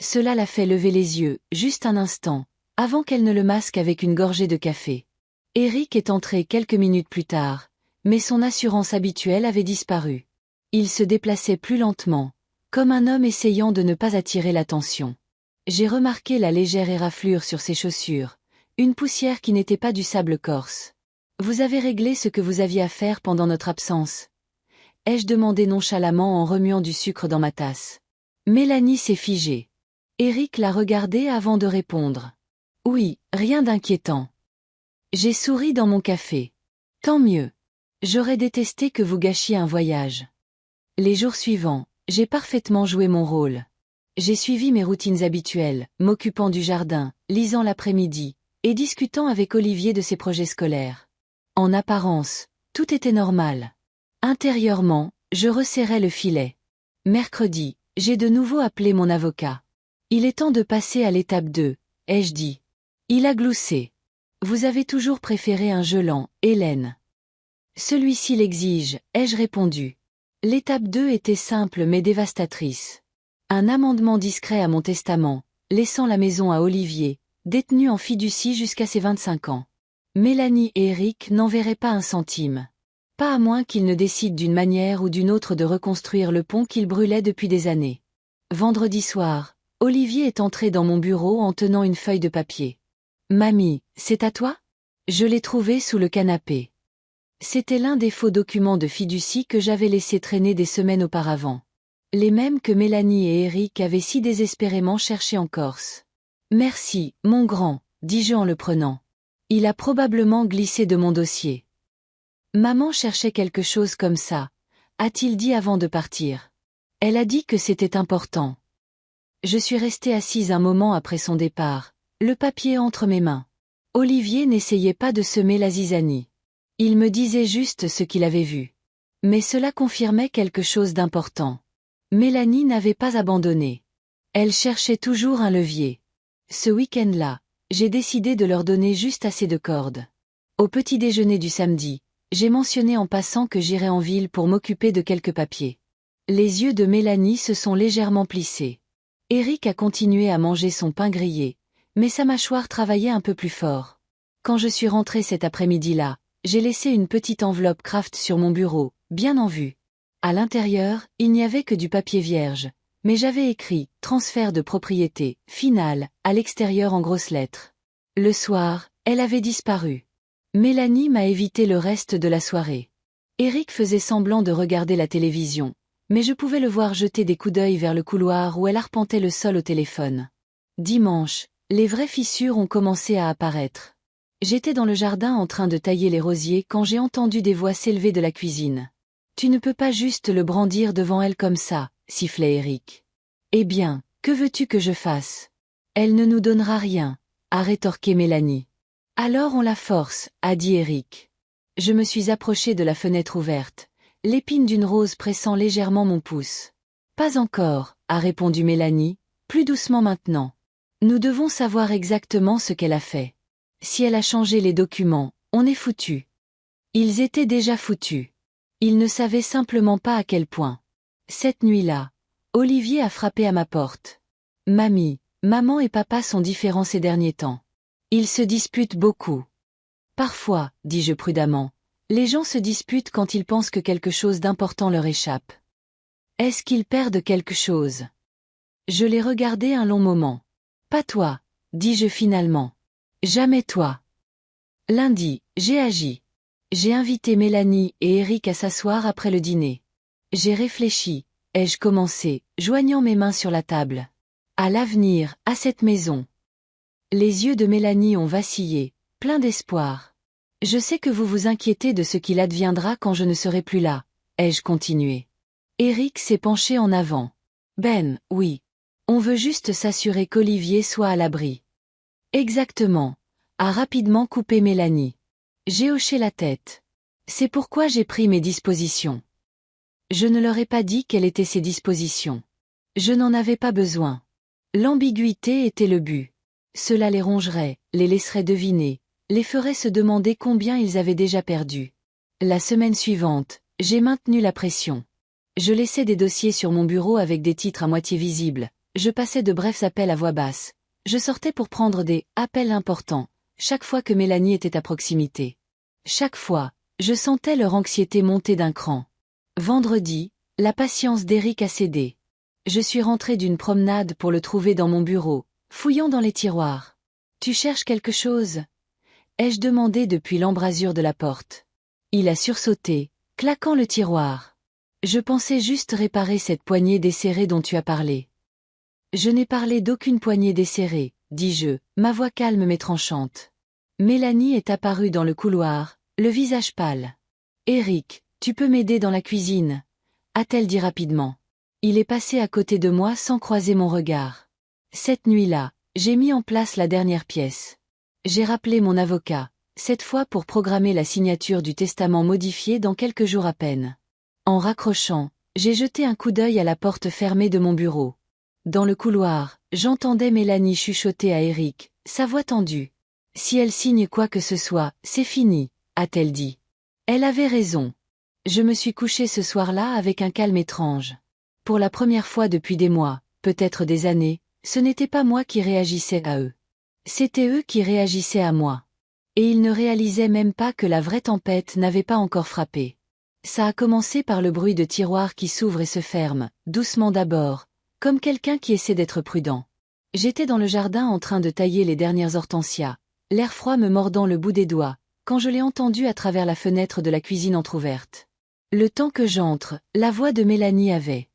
Cela l'a fait lever les yeux, juste un instant, avant qu'elle ne le masque avec une gorgée de café. Eric est entré quelques minutes plus tard, mais son assurance habituelle avait disparu. Il se déplaçait plus lentement, comme un homme essayant de ne pas attirer l'attention. J'ai remarqué la légère éraflure sur ses chaussures, une poussière qui n'était pas du sable corse. « Vous avez réglé ce que vous aviez à faire pendant notre absence ?» ai-je demandé nonchalamment en remuant du sucre dans ma tasse. Mélanie s'est figée. Eric l'a regardée avant de répondre. « Oui, rien d'inquiétant. » J'ai souri dans mon café. « Tant mieux. J'aurais détesté que vous gâchiez un voyage. » Les jours suivants, j'ai parfaitement joué mon rôle. J'ai suivi mes routines habituelles, m'occupant du jardin, lisant l'après-midi, et discutant avec Olivier de ses projets scolaires. En apparence, tout était normal. Intérieurement, je resserrais le filet. Mercredi, j'ai de nouveau appelé mon avocat. Il est temps de passer à l'étape 2, ai-je dit. Il a gloussé. Vous avez toujours préféré un gelant, Hélène. Celui-ci l'exige, ai-je répondu. L'étape 2 était simple mais dévastatrice. Un amendement discret à mon testament, laissant la maison à Olivier, détenu en fiducie jusqu'à ses 25 ans. Mélanie et Eric n'en verraient pas un centime. Pas à moins qu'il ne décide d'une manière ou d'une autre de reconstruire le pont qu'il brûlait depuis des années. Vendredi soir, Olivier est entré dans mon bureau en tenant une feuille de papier. « Mamie, c'est à toi ?» Je l'ai trouvé sous le canapé. C'était l'un des faux documents de fiducie que j'avais laissé traîner des semaines auparavant. Les mêmes que Mélanie et Eric avaient si désespérément cherché en Corse. « Merci, mon grand », dis-je en le prenant. Il a probablement glissé de mon dossier. Maman cherchait quelque chose comme ça, a-t-il dit avant de partir. Elle a dit que c'était important. Je suis restée assise un moment après son départ, le papier entre mes mains. Olivier n'essayait pas de semer la zizanie. Il me disait juste ce qu'il avait vu. Mais cela confirmait quelque chose d'important. Mélanie n'avait pas abandonné. Elle cherchait toujours un levier. Ce week-end-là, j'ai décidé de leur donner juste assez de cordes. Au petit déjeuner du samedi, j'ai mentionné en passant que j'irais en ville pour m'occuper de quelques papiers. Les yeux de Mélanie se sont légèrement plissés. Eric a continué à manger son pain grillé, mais sa mâchoire travaillait un peu plus fort. Quand je suis rentrée cet après-midi-là, j'ai laissé une petite enveloppe Kraft sur mon bureau, bien en vue. À l'intérieur, il n'y avait que du papier vierge, mais j'avais écrit « Transfert de propriété, finale » à l'extérieur en grosses lettres. Le soir, elle avait disparu. Mélanie m'a évité le reste de la soirée. Eric faisait semblant de regarder la télévision, mais je pouvais le voir jeter des coups d'œil vers le couloir où elle arpentait le sol au téléphone. Dimanche, les vraies fissures ont commencé à apparaître. J'étais dans le jardin en train de tailler les rosiers quand j'ai entendu des voix s'élever de la cuisine. « Tu ne peux pas juste le brandir devant elle comme ça », sifflait Eric. « Eh bien, que veux-tu que je fasse ? Elle ne nous donnera rien, » a rétorqué Mélanie. « Alors on la force, » a dit Eric. Je me suis approchée de la fenêtre ouverte, l'épine d'une rose pressant légèrement mon pouce. « Pas encore, » a répondu Mélanie, plus doucement maintenant. Nous devons savoir exactement ce qu'elle a fait. Si elle a changé les documents, on est foutu. Ils étaient déjà foutus. Ils ne savaient simplement pas à quel point. Cette nuit-là, Olivier a frappé à ma porte. « Mamie, maman et papa sont différents ces derniers temps. Ils se disputent beaucoup. » « Parfois, dis-je prudemment, les gens se disputent quand ils pensent que quelque chose d'important leur échappe. Est-ce qu'ils perdent quelque chose ? Je l'ai regardé un long moment. « Pas toi, » dis-je finalement. « Jamais toi. » Lundi, j'ai agi. J'ai invité Mélanie et Eric à s'asseoir après le dîner. J'ai réfléchi, ai-je commencé, joignant mes mains sur la table. À l'avenir, à cette maison. Les yeux de Mélanie ont vacillé, pleins d'espoir. Je sais que vous vous inquiétez de ce qu'il adviendra quand je ne serai plus là, ai-je continué. Eric s'est penché en avant. Ben, oui. On veut juste s'assurer qu'Olivier soit à l'abri. Exactement, a rapidement coupé Mélanie. J'ai hoché la tête. C'est pourquoi j'ai pris mes dispositions. Je ne leur ai pas dit quelles étaient ces dispositions. Je n'en avais pas besoin. L'ambiguïté était le but. Cela les rongerait, les laisserait deviner, les ferait se demander combien ils avaient déjà perdu. La semaine suivante, j'ai maintenu la pression. Je laissais des dossiers sur mon bureau avec des titres à moitié visibles, je passais de brefs appels à voix basse. Je sortais pour prendre des « appels importants », chaque fois que Mélanie était à proximité. Chaque fois, je sentais leur anxiété monter d'un cran. Vendredi, la patience d'Eric a cédé. Je suis rentrée d'une promenade pour le trouver dans mon bureau, fouillant dans les tiroirs. « Tu cherches quelque chose ?» ai-je demandé depuis l'embrasure de la porte. Il a sursauté, claquant le tiroir. « Je pensais juste réparer cette poignée desserrée dont tu as parlé. » Je n'ai parlé d'aucune poignée desserrée, dis-je, ma voix calme mais tranchante. Mélanie est apparue dans le couloir, le visage pâle. « Eric, tu peux m'aider dans la cuisine ?» a-t-elle dit rapidement. Il est passé à côté de moi sans croiser mon regard. Cette nuit-là, j'ai mis en place la dernière pièce. J'ai rappelé mon avocat, cette fois pour programmer la signature du testament modifié dans quelques jours à peine. En raccrochant, j'ai jeté un coup d'œil à la porte fermée de mon bureau. Dans le couloir, j'entendais Mélanie chuchoter à Eric, sa voix tendue. « Si elle signe quoi que ce soit, c'est fini », a-t-elle dit. Elle avait raison. Je me suis couchée ce soir-là avec un calme étrange. Pour la première fois depuis des mois, peut-être des années, ce n'était pas moi qui réagissais à eux. C'était eux qui réagissaient à moi. Et ils ne réalisaient même pas que la vraie tempête n'avait pas encore frappé. Ça a commencé par le bruit de tiroirs qui s'ouvrent et se ferment, doucement d'abord, comme quelqu'un qui essaie d'être prudent. J'étais dans le jardin en train de tailler les dernières hortensias, l'air froid me mordant le bout des doigts, quand je l'ai entendu à travers la fenêtre de la cuisine entr'ouverte. Le temps que j'entre, la voix de Mélanie avait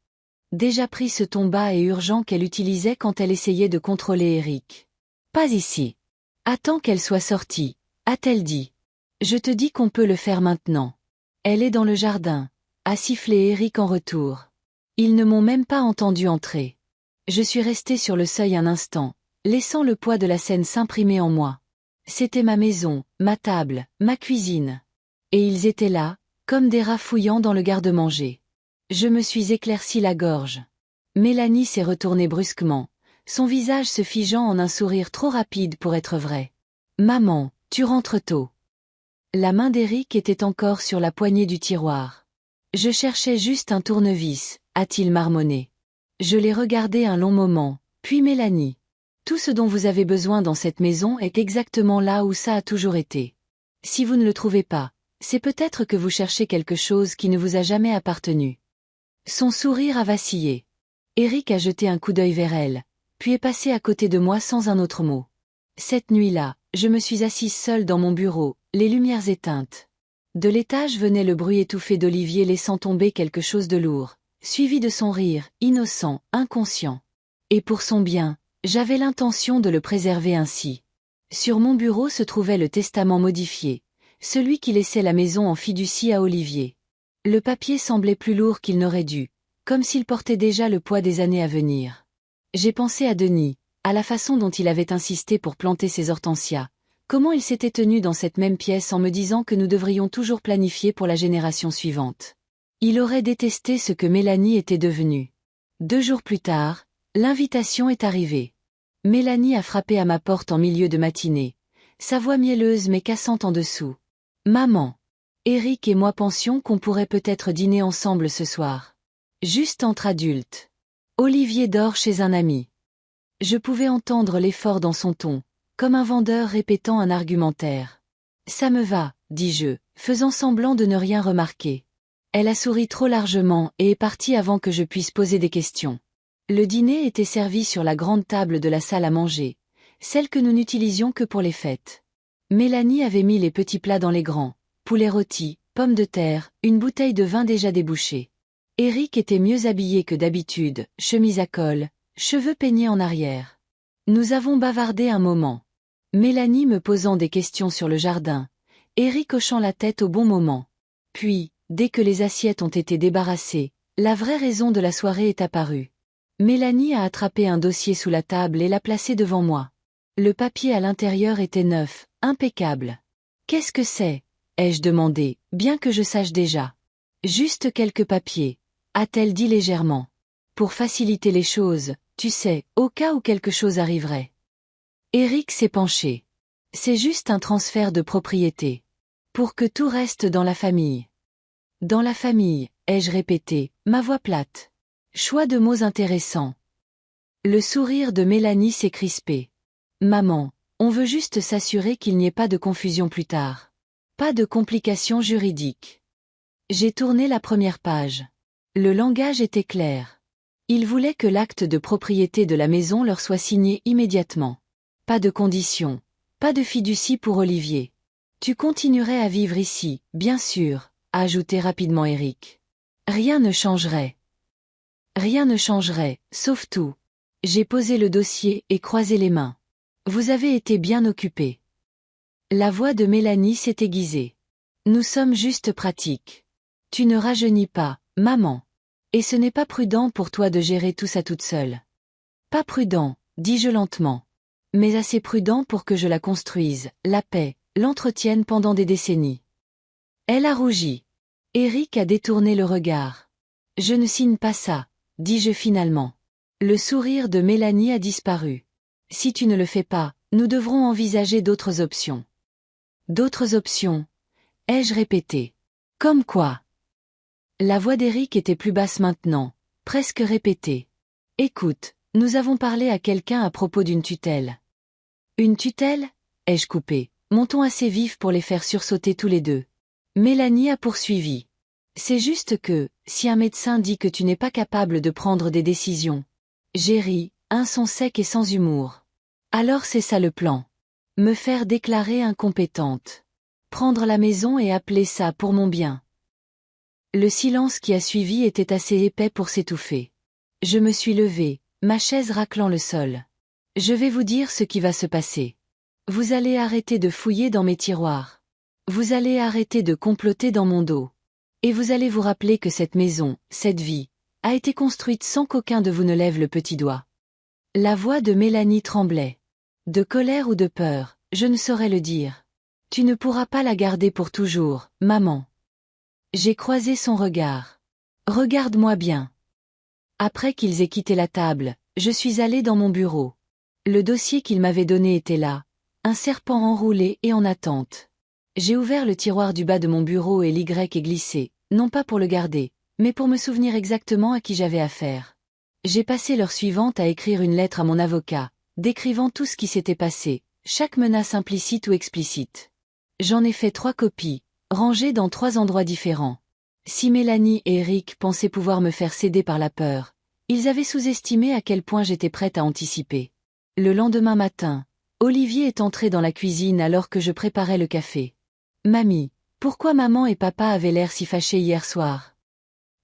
déjà pris ce ton bas et urgent qu'elle utilisait quand elle essayait de contrôler Eric. Pas ici. Attends qu'elle soit sortie, a-t-elle dit. Je te dis qu'on peut le faire maintenant. Elle est dans le jardin, a sifflé Eric en retour. Ils ne m'ont même pas entendu entrer. Je suis resté sur le seuil un instant, laissant le poids de la scène s'imprimer en moi. C'était ma maison, ma table, ma cuisine. Et ils étaient là, comme des rats fouillant dans le garde-manger. Je me suis éclairci la gorge. Mélanie s'est retournée brusquement, son visage se figeant en un sourire trop rapide pour être vrai. « Maman, tu rentres tôt. » La main d'Éric était encore sur la poignée du tiroir. « Je cherchais juste un tournevis, a-t-il marmonné. Je l'ai regardé un long moment, puis Mélanie. Tout ce dont vous avez besoin dans cette maison est exactement là où ça a toujours été. Si vous ne le trouvez pas, c'est peut-être que vous cherchez quelque chose qui ne vous a jamais appartenu. » Son sourire a vacillé. Eric a jeté un coup d'œil vers elle, puis est passé à côté de moi sans un autre mot. Cette nuit-là, je me suis assise seule dans mon bureau, les lumières éteintes. De l'étage venait le bruit étouffé d'Olivier laissant tomber quelque chose de lourd, suivi de son rire, innocent, inconscient. Et pour son bien, j'avais l'intention de le préserver ainsi. Sur mon bureau se trouvait le testament modifié, celui qui laissait la maison en fiducie à Olivier. Le papier semblait plus lourd qu'il n'aurait dû, comme s'il portait déjà le poids des années à venir. J'ai pensé à Denis, à la façon dont il avait insisté pour planter ses hortensias, comment il s'était tenu dans cette même pièce en me disant que nous devrions toujours planifier pour la génération suivante. Il aurait détesté ce que Mélanie était devenue. 2 jours plus tard, l'invitation est arrivée. Mélanie a frappé à ma porte en milieu de matinée, sa voix mielleuse mais cassante en dessous. « Maman. Eric et moi pensions qu'on pourrait peut-être dîner ensemble ce soir. Juste entre adultes. Olivier dort chez un ami. » Je pouvais entendre l'effort dans son ton, comme un vendeur répétant un argumentaire. « Ça me va, dis-je, faisant semblant de ne rien remarquer. » Elle a souri trop largement et est partie avant que je puisse poser des questions. Le dîner était servi sur la grande table de la salle à manger, celle que nous n'utilisions que pour les fêtes. Mélanie avait mis les petits plats dans les grands. Poulet rôti, pommes de terre, une bouteille de vin déjà débouchée. Eric était mieux habillé que d'habitude, chemise à col, cheveux peignés en arrière. Nous avons bavardé un moment. Mélanie me posant des questions sur le jardin, Eric hochant la tête au bon moment. Puis, dès que les assiettes ont été débarrassées, la vraie raison de la soirée est apparue. Mélanie a attrapé un dossier sous la table et l'a placé devant moi. Le papier à l'intérieur était neuf, impeccable. « Qu'est-ce que c'est ?» ai-je demandé, bien que je sache déjà. « Juste quelques papiers, » a-t-elle dit légèrement. « Pour faciliter les choses, tu sais, au cas où quelque chose arriverait. » Eric s'est penché. « C'est juste un transfert de propriété. Pour que tout reste dans la famille. » « Dans la famille, ai-je répété, ma voix plate. Choix de mots intéressants. Le sourire de Mélanie s'est crispé. « Maman, on veut juste s'assurer qu'il n'y ait pas de confusion plus tard. Pas de complications juridiques. » J'ai tourné la première page. Le langage était clair. Ils voulaient que l'acte de propriété de la maison leur soit signé immédiatement. Pas de conditions, pas de fiducie pour Olivier. Tu continuerais à vivre ici, bien sûr, a ajouté rapidement Eric. Rien ne changerait. Rien ne changerait, sauf tout. J'ai posé le dossier et croisé les mains. Vous avez été bien occupé. La voix de Mélanie s'est aiguisée. Nous sommes juste pratiques. Tu ne rajeunis pas, maman. Et ce n'est pas prudent pour toi de gérer tout ça toute seule. Pas prudent, dis-je lentement. Mais assez prudent pour que je la construise, la paix, l'entretienne pendant des décennies. Elle a rougi. Eric a détourné le regard. Je ne signe pas ça, dis-je finalement. Le sourire de Mélanie a disparu. Si tu ne le fais pas, nous devrons envisager d'autres options. D'autres options, ai-je répété. Comme quoi? La voix d'Eric était plus basse maintenant, presque répétée. Écoute, nous avons parlé à quelqu'un à propos d'une tutelle. Une tutelle? Ai-je coupé, mon ton assez vif pour les faire sursauter tous les deux. Mélanie a poursuivi. C'est juste que, si un médecin dit que tu n'es pas capable de prendre des décisions. J'ai ri, un son sec et sans humour. Alors c'est ça le plan. Me faire déclarer incompétente. Prendre la maison et appeler ça pour mon bien. Le silence qui a suivi était assez épais pour s'étouffer. Je me suis levée, ma chaise raclant le sol. Je vais vous dire ce qui va se passer. Vous allez arrêter de fouiller dans mes tiroirs. Vous allez arrêter de comploter dans mon dos. Et vous allez vous rappeler que cette maison, cette vie, a été construite sans qu'aucun de vous ne lève le petit doigt. La voix de Mélanie tremblait. De colère ou de peur, je ne saurais le dire. Tu ne pourras pas la garder pour toujours, maman. J'ai croisé son regard. Regarde-moi bien. Après qu'ils aient quitté la table, je suis allée dans mon bureau. Le dossier qu'il m'avait donné était là, un serpent enroulé et en attente. J'ai ouvert le tiroir du bas de mon bureau et l'Y est glissé, non pas pour le garder, mais pour me souvenir exactement à qui j'avais affaire. J'ai passé l'heure suivante à écrire une lettre à mon avocat, décrivant tout ce qui s'était passé, chaque menace implicite ou explicite. J'en ai fait 3 copies, rangées dans 3 endroits différents. Si Mélanie et Eric pensaient pouvoir me faire céder par la peur, ils avaient sous-estimé à quel point j'étais prête à anticiper. Le lendemain matin, Olivier est entré dans la cuisine alors que je préparais le café. « Mamie, pourquoi maman et papa avaient l'air si fâchés hier soir ?»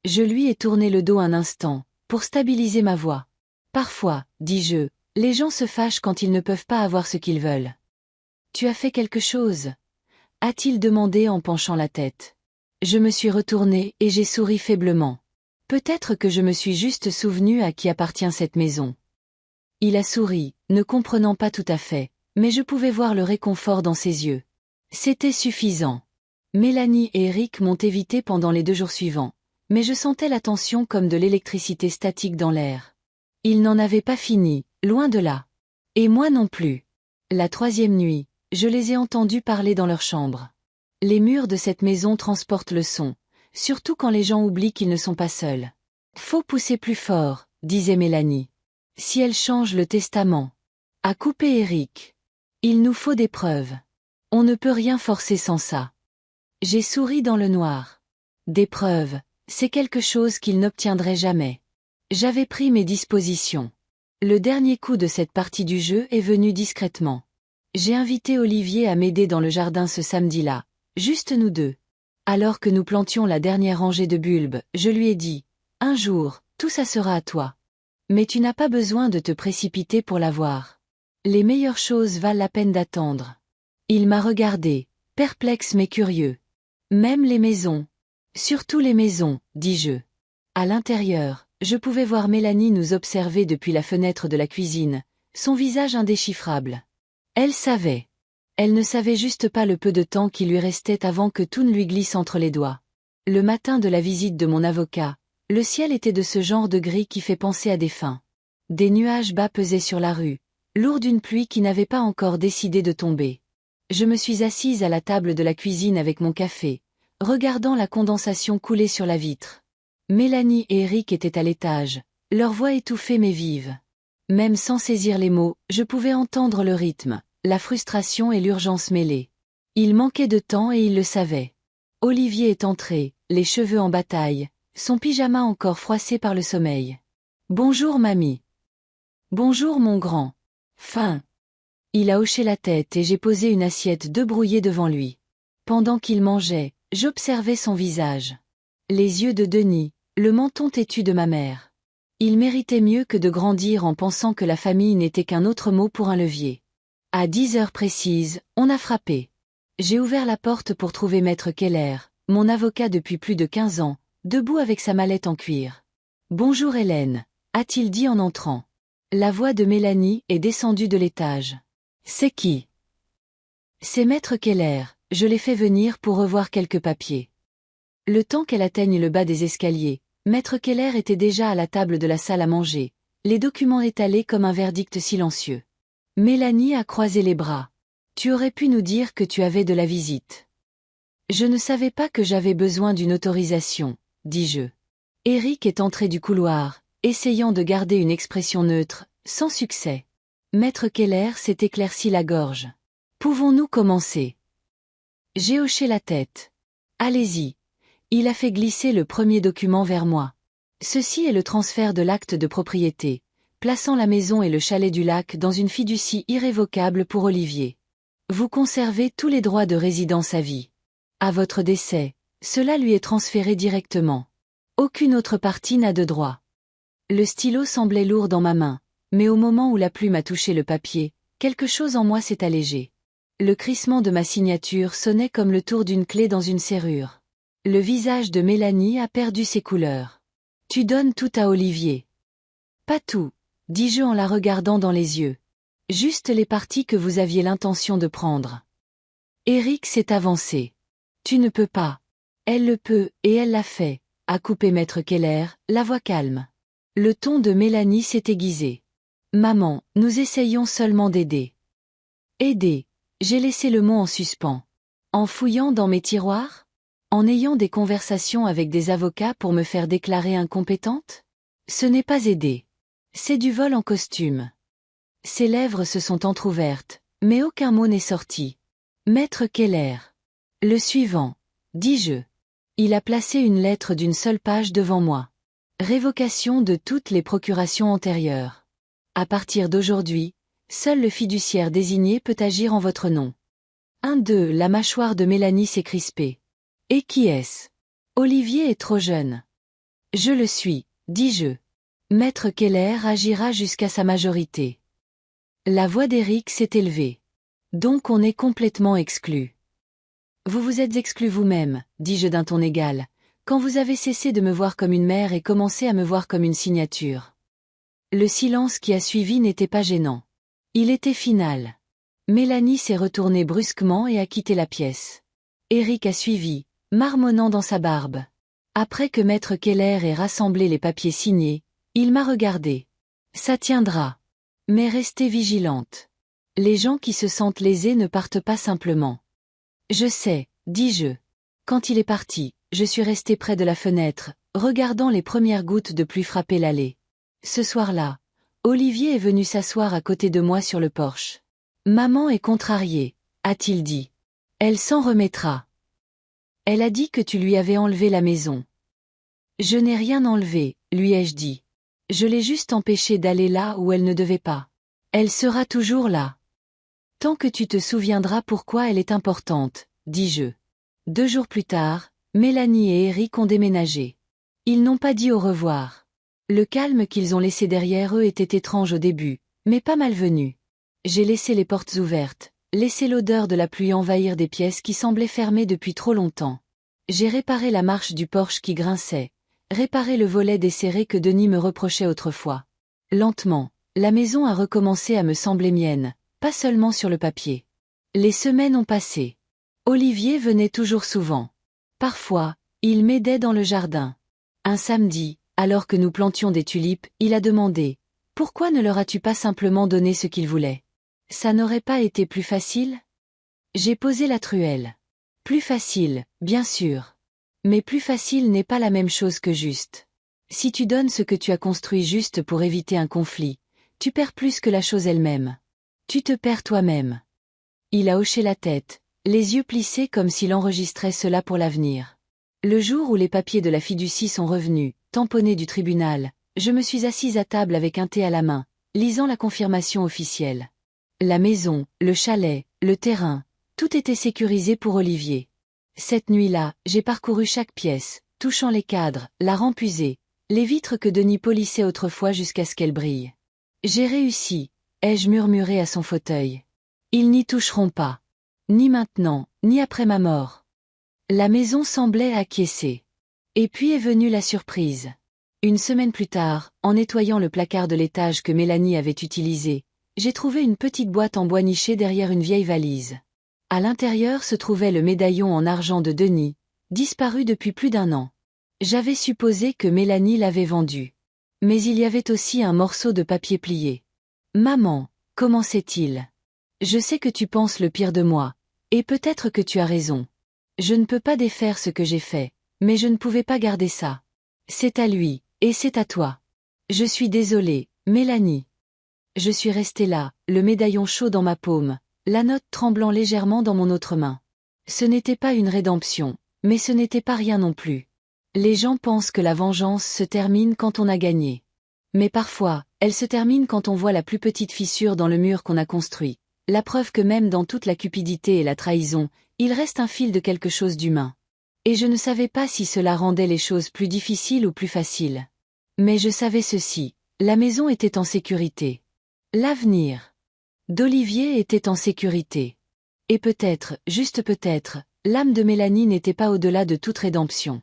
Je lui ai tourné le dos un instant, pour stabiliser ma voix. « Parfois, dis-je, les gens se fâchent quand ils ne peuvent pas avoir ce qu'ils veulent. »« Tu as fait quelque chose ?» a-t-il demandé en penchant la tête. Je me suis retournée et j'ai souri faiblement. Peut-être que je me suis juste souvenu à qui appartient cette maison. Il a souri, ne comprenant pas tout à fait, mais je pouvais voir le réconfort dans ses yeux. C'était suffisant. Mélanie et Eric m'ont évité pendant les 2 jours suivants, mais je sentais la tension comme de l'électricité statique dans l'air. Ils n'en avaient pas fini, loin de là. Et moi non plus. La 3e nuit, je les ai entendus parler dans leur chambre. Les murs de cette maison transportent le son, surtout quand les gens oublient qu'ils ne sont pas seuls. « Faut pousser plus fort », disait Mélanie. « Si elle change le testament. » A coupé Eric. « Il nous faut des preuves. On ne peut rien forcer sans ça. » J'ai souri dans le noir. Des preuves, c'est quelque chose qu'il n'obtiendrait jamais. J'avais pris mes dispositions. Le dernier coup de cette partie du jeu est venu discrètement. J'ai invité Olivier à m'aider dans le jardin ce samedi-là, juste nous 2. Alors que nous plantions la dernière rangée de bulbes, je lui ai dit « Un jour, tout ça sera à toi. Mais tu n'as pas besoin de te précipiter pour l'avoir. Les meilleures choses valent la peine d'attendre. » Il m'a regardé, perplexe mais curieux. « Même les maisons. »« Surtout les maisons, dis-je. » À l'intérieur, je pouvais voir Mélanie nous observer depuis la fenêtre de la cuisine, son visage indéchiffrable. Elle savait. Elle ne savait juste pas le peu de temps qui lui restait avant que tout ne lui glisse entre les doigts. Le matin de la visite de mon avocat, le ciel était de ce genre de gris qui fait penser à des fins. Des nuages bas pesaient sur la rue, lourds d'une pluie qui n'avait pas encore décidé de tomber. Je me suis assise à la table de la cuisine avec mon café, regardant la condensation couler sur la vitre. Mélanie et Eric étaient à l'étage, leur voix étouffée mais vive. Même sans saisir les mots, je pouvais entendre le rythme, la frustration et l'urgence mêlées. Il manquait de temps et il le savait. Olivier est entré, les cheveux en bataille, son pyjama encore froissé par le sommeil. « Bonjour mamie. »« Bonjour mon grand. » Fin. Il a hoché la tête et j'ai posé une assiette d'œufs brouillés devant lui. Pendant qu'il mangeait, j'observais son visage. Les yeux de Denis, le menton têtu de ma mère. Il méritait mieux que de grandir en pensant que la famille n'était qu'un autre mot pour un levier. À 10 heures précises, on a frappé. J'ai ouvert la porte pour trouver Maître Keller, mon avocat depuis plus de 15 ans, debout avec sa mallette en cuir. « Bonjour Hélène », a-t-il dit en entrant. La voix de Mélanie est descendue de l'étage. « C'est qui ?»« C'est Maître Keller, je l'ai fait venir pour revoir quelques papiers. » Le temps qu'elle atteigne le bas des escaliers, Maître Keller était déjà à la table de la salle à manger, les documents étalés comme un verdict silencieux. Mélanie a croisé les bras. « Tu aurais pu nous dire que tu avais de la visite. » « Je ne savais pas que j'avais besoin d'une autorisation, » dis-je. Eric est entré du couloir, essayant de garder une expression neutre, sans succès. Maître Keller s'est éclairci la gorge. « Pouvons-nous commencer ?» J'ai hoché la tête. « Allez-y. Il a fait glisser le premier document vers moi. Ceci est le transfert de l'acte de propriété, plaçant la maison et le chalet du lac dans une fiducie irrévocable pour Olivier. Vous conservez tous les droits de résidence à vie. À votre décès, cela lui est transféré directement. Aucune autre partie n'a de droit. Le stylo semblait lourd dans ma main, mais au moment où la plume a touché le papier, quelque chose en moi s'est allégé. Le crissement de ma signature sonnait comme le tour d'une clé dans une serrure. Le visage de Mélanie a perdu ses couleurs. Tu donnes tout à Olivier. Pas tout, dis-je en la regardant dans les yeux. Juste les parties que vous aviez l'intention de prendre. Éric s'est avancé. Tu ne peux pas. Elle le peut, et elle l'a fait, a coupé maître Keller, la voix calme. Le ton de Mélanie s'est aiguisé. Maman, nous essayons seulement d'aider. Aider. J'ai laissé le mot en suspens. En fouillant dans mes tiroirs? En ayant des conversations avec des avocats pour me faire déclarer incompétente? Ce n'est pas aider. C'est du vol en costume. Ses lèvres se sont entr'ouvertes, mais aucun mot n'est sorti. Maître Keller. Le suivant, dis-je. Il a placé une lettre d'une seule page devant moi. Révocation de toutes les procurations antérieures. À partir d'aujourd'hui, seul le fiduciaire désigné peut agir en votre nom. 1-2 La mâchoire de Mélanie s'est crispée. Et qui est-ce? Olivier est trop jeune. Je le suis, dis-je. Maître Keller agira jusqu'à sa majorité. La voix d'Éric s'est élevée. Donc on est complètement exclu. Vous vous êtes exclu vous-même, dis-je d'un ton égal, quand vous avez cessé de me voir comme une mère et commencé à me voir comme une signature. Le silence qui a suivi n'était pas gênant. Il était final. Mélanie s'est retournée brusquement et a quitté la pièce. Éric a suivi, marmonnant dans sa barbe. Après que maître Keller ait rassemblé les papiers signés, il m'a regardé. Ça tiendra. Mais restez vigilante. Les gens qui se sentent lésés ne partent pas simplement. Je sais, dis-je. Quand il est parti, je suis restée près de la fenêtre, regardant les premières gouttes de pluie frapper l'allée. Ce soir-là, Olivier est venu s'asseoir à côté de moi sur le porche. Maman est contrariée, a-t-il dit. Elle s'en remettra. Elle a dit que tu lui avais enlevé la maison. Je n'ai rien enlevé, lui ai-je dit. Je l'ai juste empêchée d'aller là où elle ne devait pas. Elle sera toujours là. Tant que tu te souviendras pourquoi elle est importante, dis-je. 2 jours plus tard, Mélanie et Éric ont déménagé. Ils n'ont pas dit au revoir. Le calme qu'ils ont laissé derrière eux était étrange au début, mais pas malvenu. J'ai laissé les portes ouvertes, laissé l'odeur de la pluie envahir des pièces qui semblaient fermées depuis trop longtemps. J'ai réparé la marche du porche qui grinçait, réparé le volet desserré que Denis me reprochait autrefois. Lentement, la maison a recommencé à me sembler mienne, pas seulement sur le papier. Les semaines ont passé. Olivier venait toujours souvent. Parfois, il m'aidait dans le jardin. Un samedi, alors que nous plantions des tulipes, il a demandé « Pourquoi ne leur as-tu pas simplement donné ce qu'ils voulaient? Ça n'aurait pas été plus facile ?» J'ai posé la truelle. Plus facile, bien sûr. Mais plus facile n'est pas la même chose que juste. Si tu donnes ce que tu as construit juste pour éviter un conflit, tu perds plus que la chose elle-même. Tu te perds toi-même. Il a hoché la tête, les yeux plissés comme s'il enregistrait cela pour l'avenir. Le jour où les papiers de la fiducie sont revenus, tamponnés du tribunal, je me suis assise à table avec un thé à la main, lisant la confirmation officielle. La maison, le chalet, le terrain, tout était sécurisé pour Olivier. Cette nuit-là, j'ai parcouru chaque pièce, touchant les cadres, la rampe usée, les vitres que Denis polissait autrefois jusqu'à ce qu'elles brillent. J'ai réussi, ai-je murmuré à son fauteuil. Ils n'y toucheront pas. Ni maintenant, ni après ma mort. La maison semblait acquiescer. Et puis est venue la surprise. Une semaine plus tard, en nettoyant le placard de l'étage que Mélanie avait utilisé, j'ai trouvé une petite boîte en bois nichée derrière une vieille valise. À l'intérieur se trouvait le médaillon en argent de Denis, disparu depuis plus d'1 an. J'avais supposé que Mélanie l'avait vendu. Mais il y avait aussi un morceau de papier plié. Maman, comment c'est-il? Je sais que tu penses le pire de moi, et peut-être que tu as raison. Je ne peux pas défaire ce que j'ai fait, mais je ne pouvais pas garder ça. C'est à lui, et c'est à toi. Je suis désolée, Mélanie. Je suis restée là, le médaillon chaud dans ma paume, la note tremblant légèrement dans mon autre main. Ce n'était pas une rédemption, Mais ce n'était pas rien non plus. Les gens pensent que la vengeance se termine quand on a gagné. Mais parfois, elle se termine quand on voit la plus petite fissure dans le mur qu'on a construit. La preuve que même dans toute la cupidité et la trahison, il reste un fil de quelque chose d'humain. Et je ne savais pas si cela rendait les choses plus difficiles ou plus faciles. Mais je savais ceci, la maison était en sécurité. L'avenir d'Olivier était en sécurité. Et peut-être, juste peut-être, l'âme de Mélanie n'était pas au-delà de toute rédemption.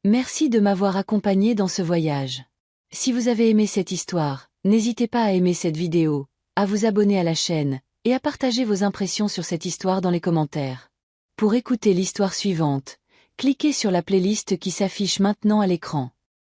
Merci de m'avoir accompagné dans ce voyage. Si vous avez aimé cette histoire, n'hésitez pas à aimer cette vidéo, à vous abonner à la chaîne, et à partager vos impressions sur cette histoire dans les commentaires. Pour écouter l'histoire suivante, cliquez sur la playlist qui s'affiche maintenant à l'écran.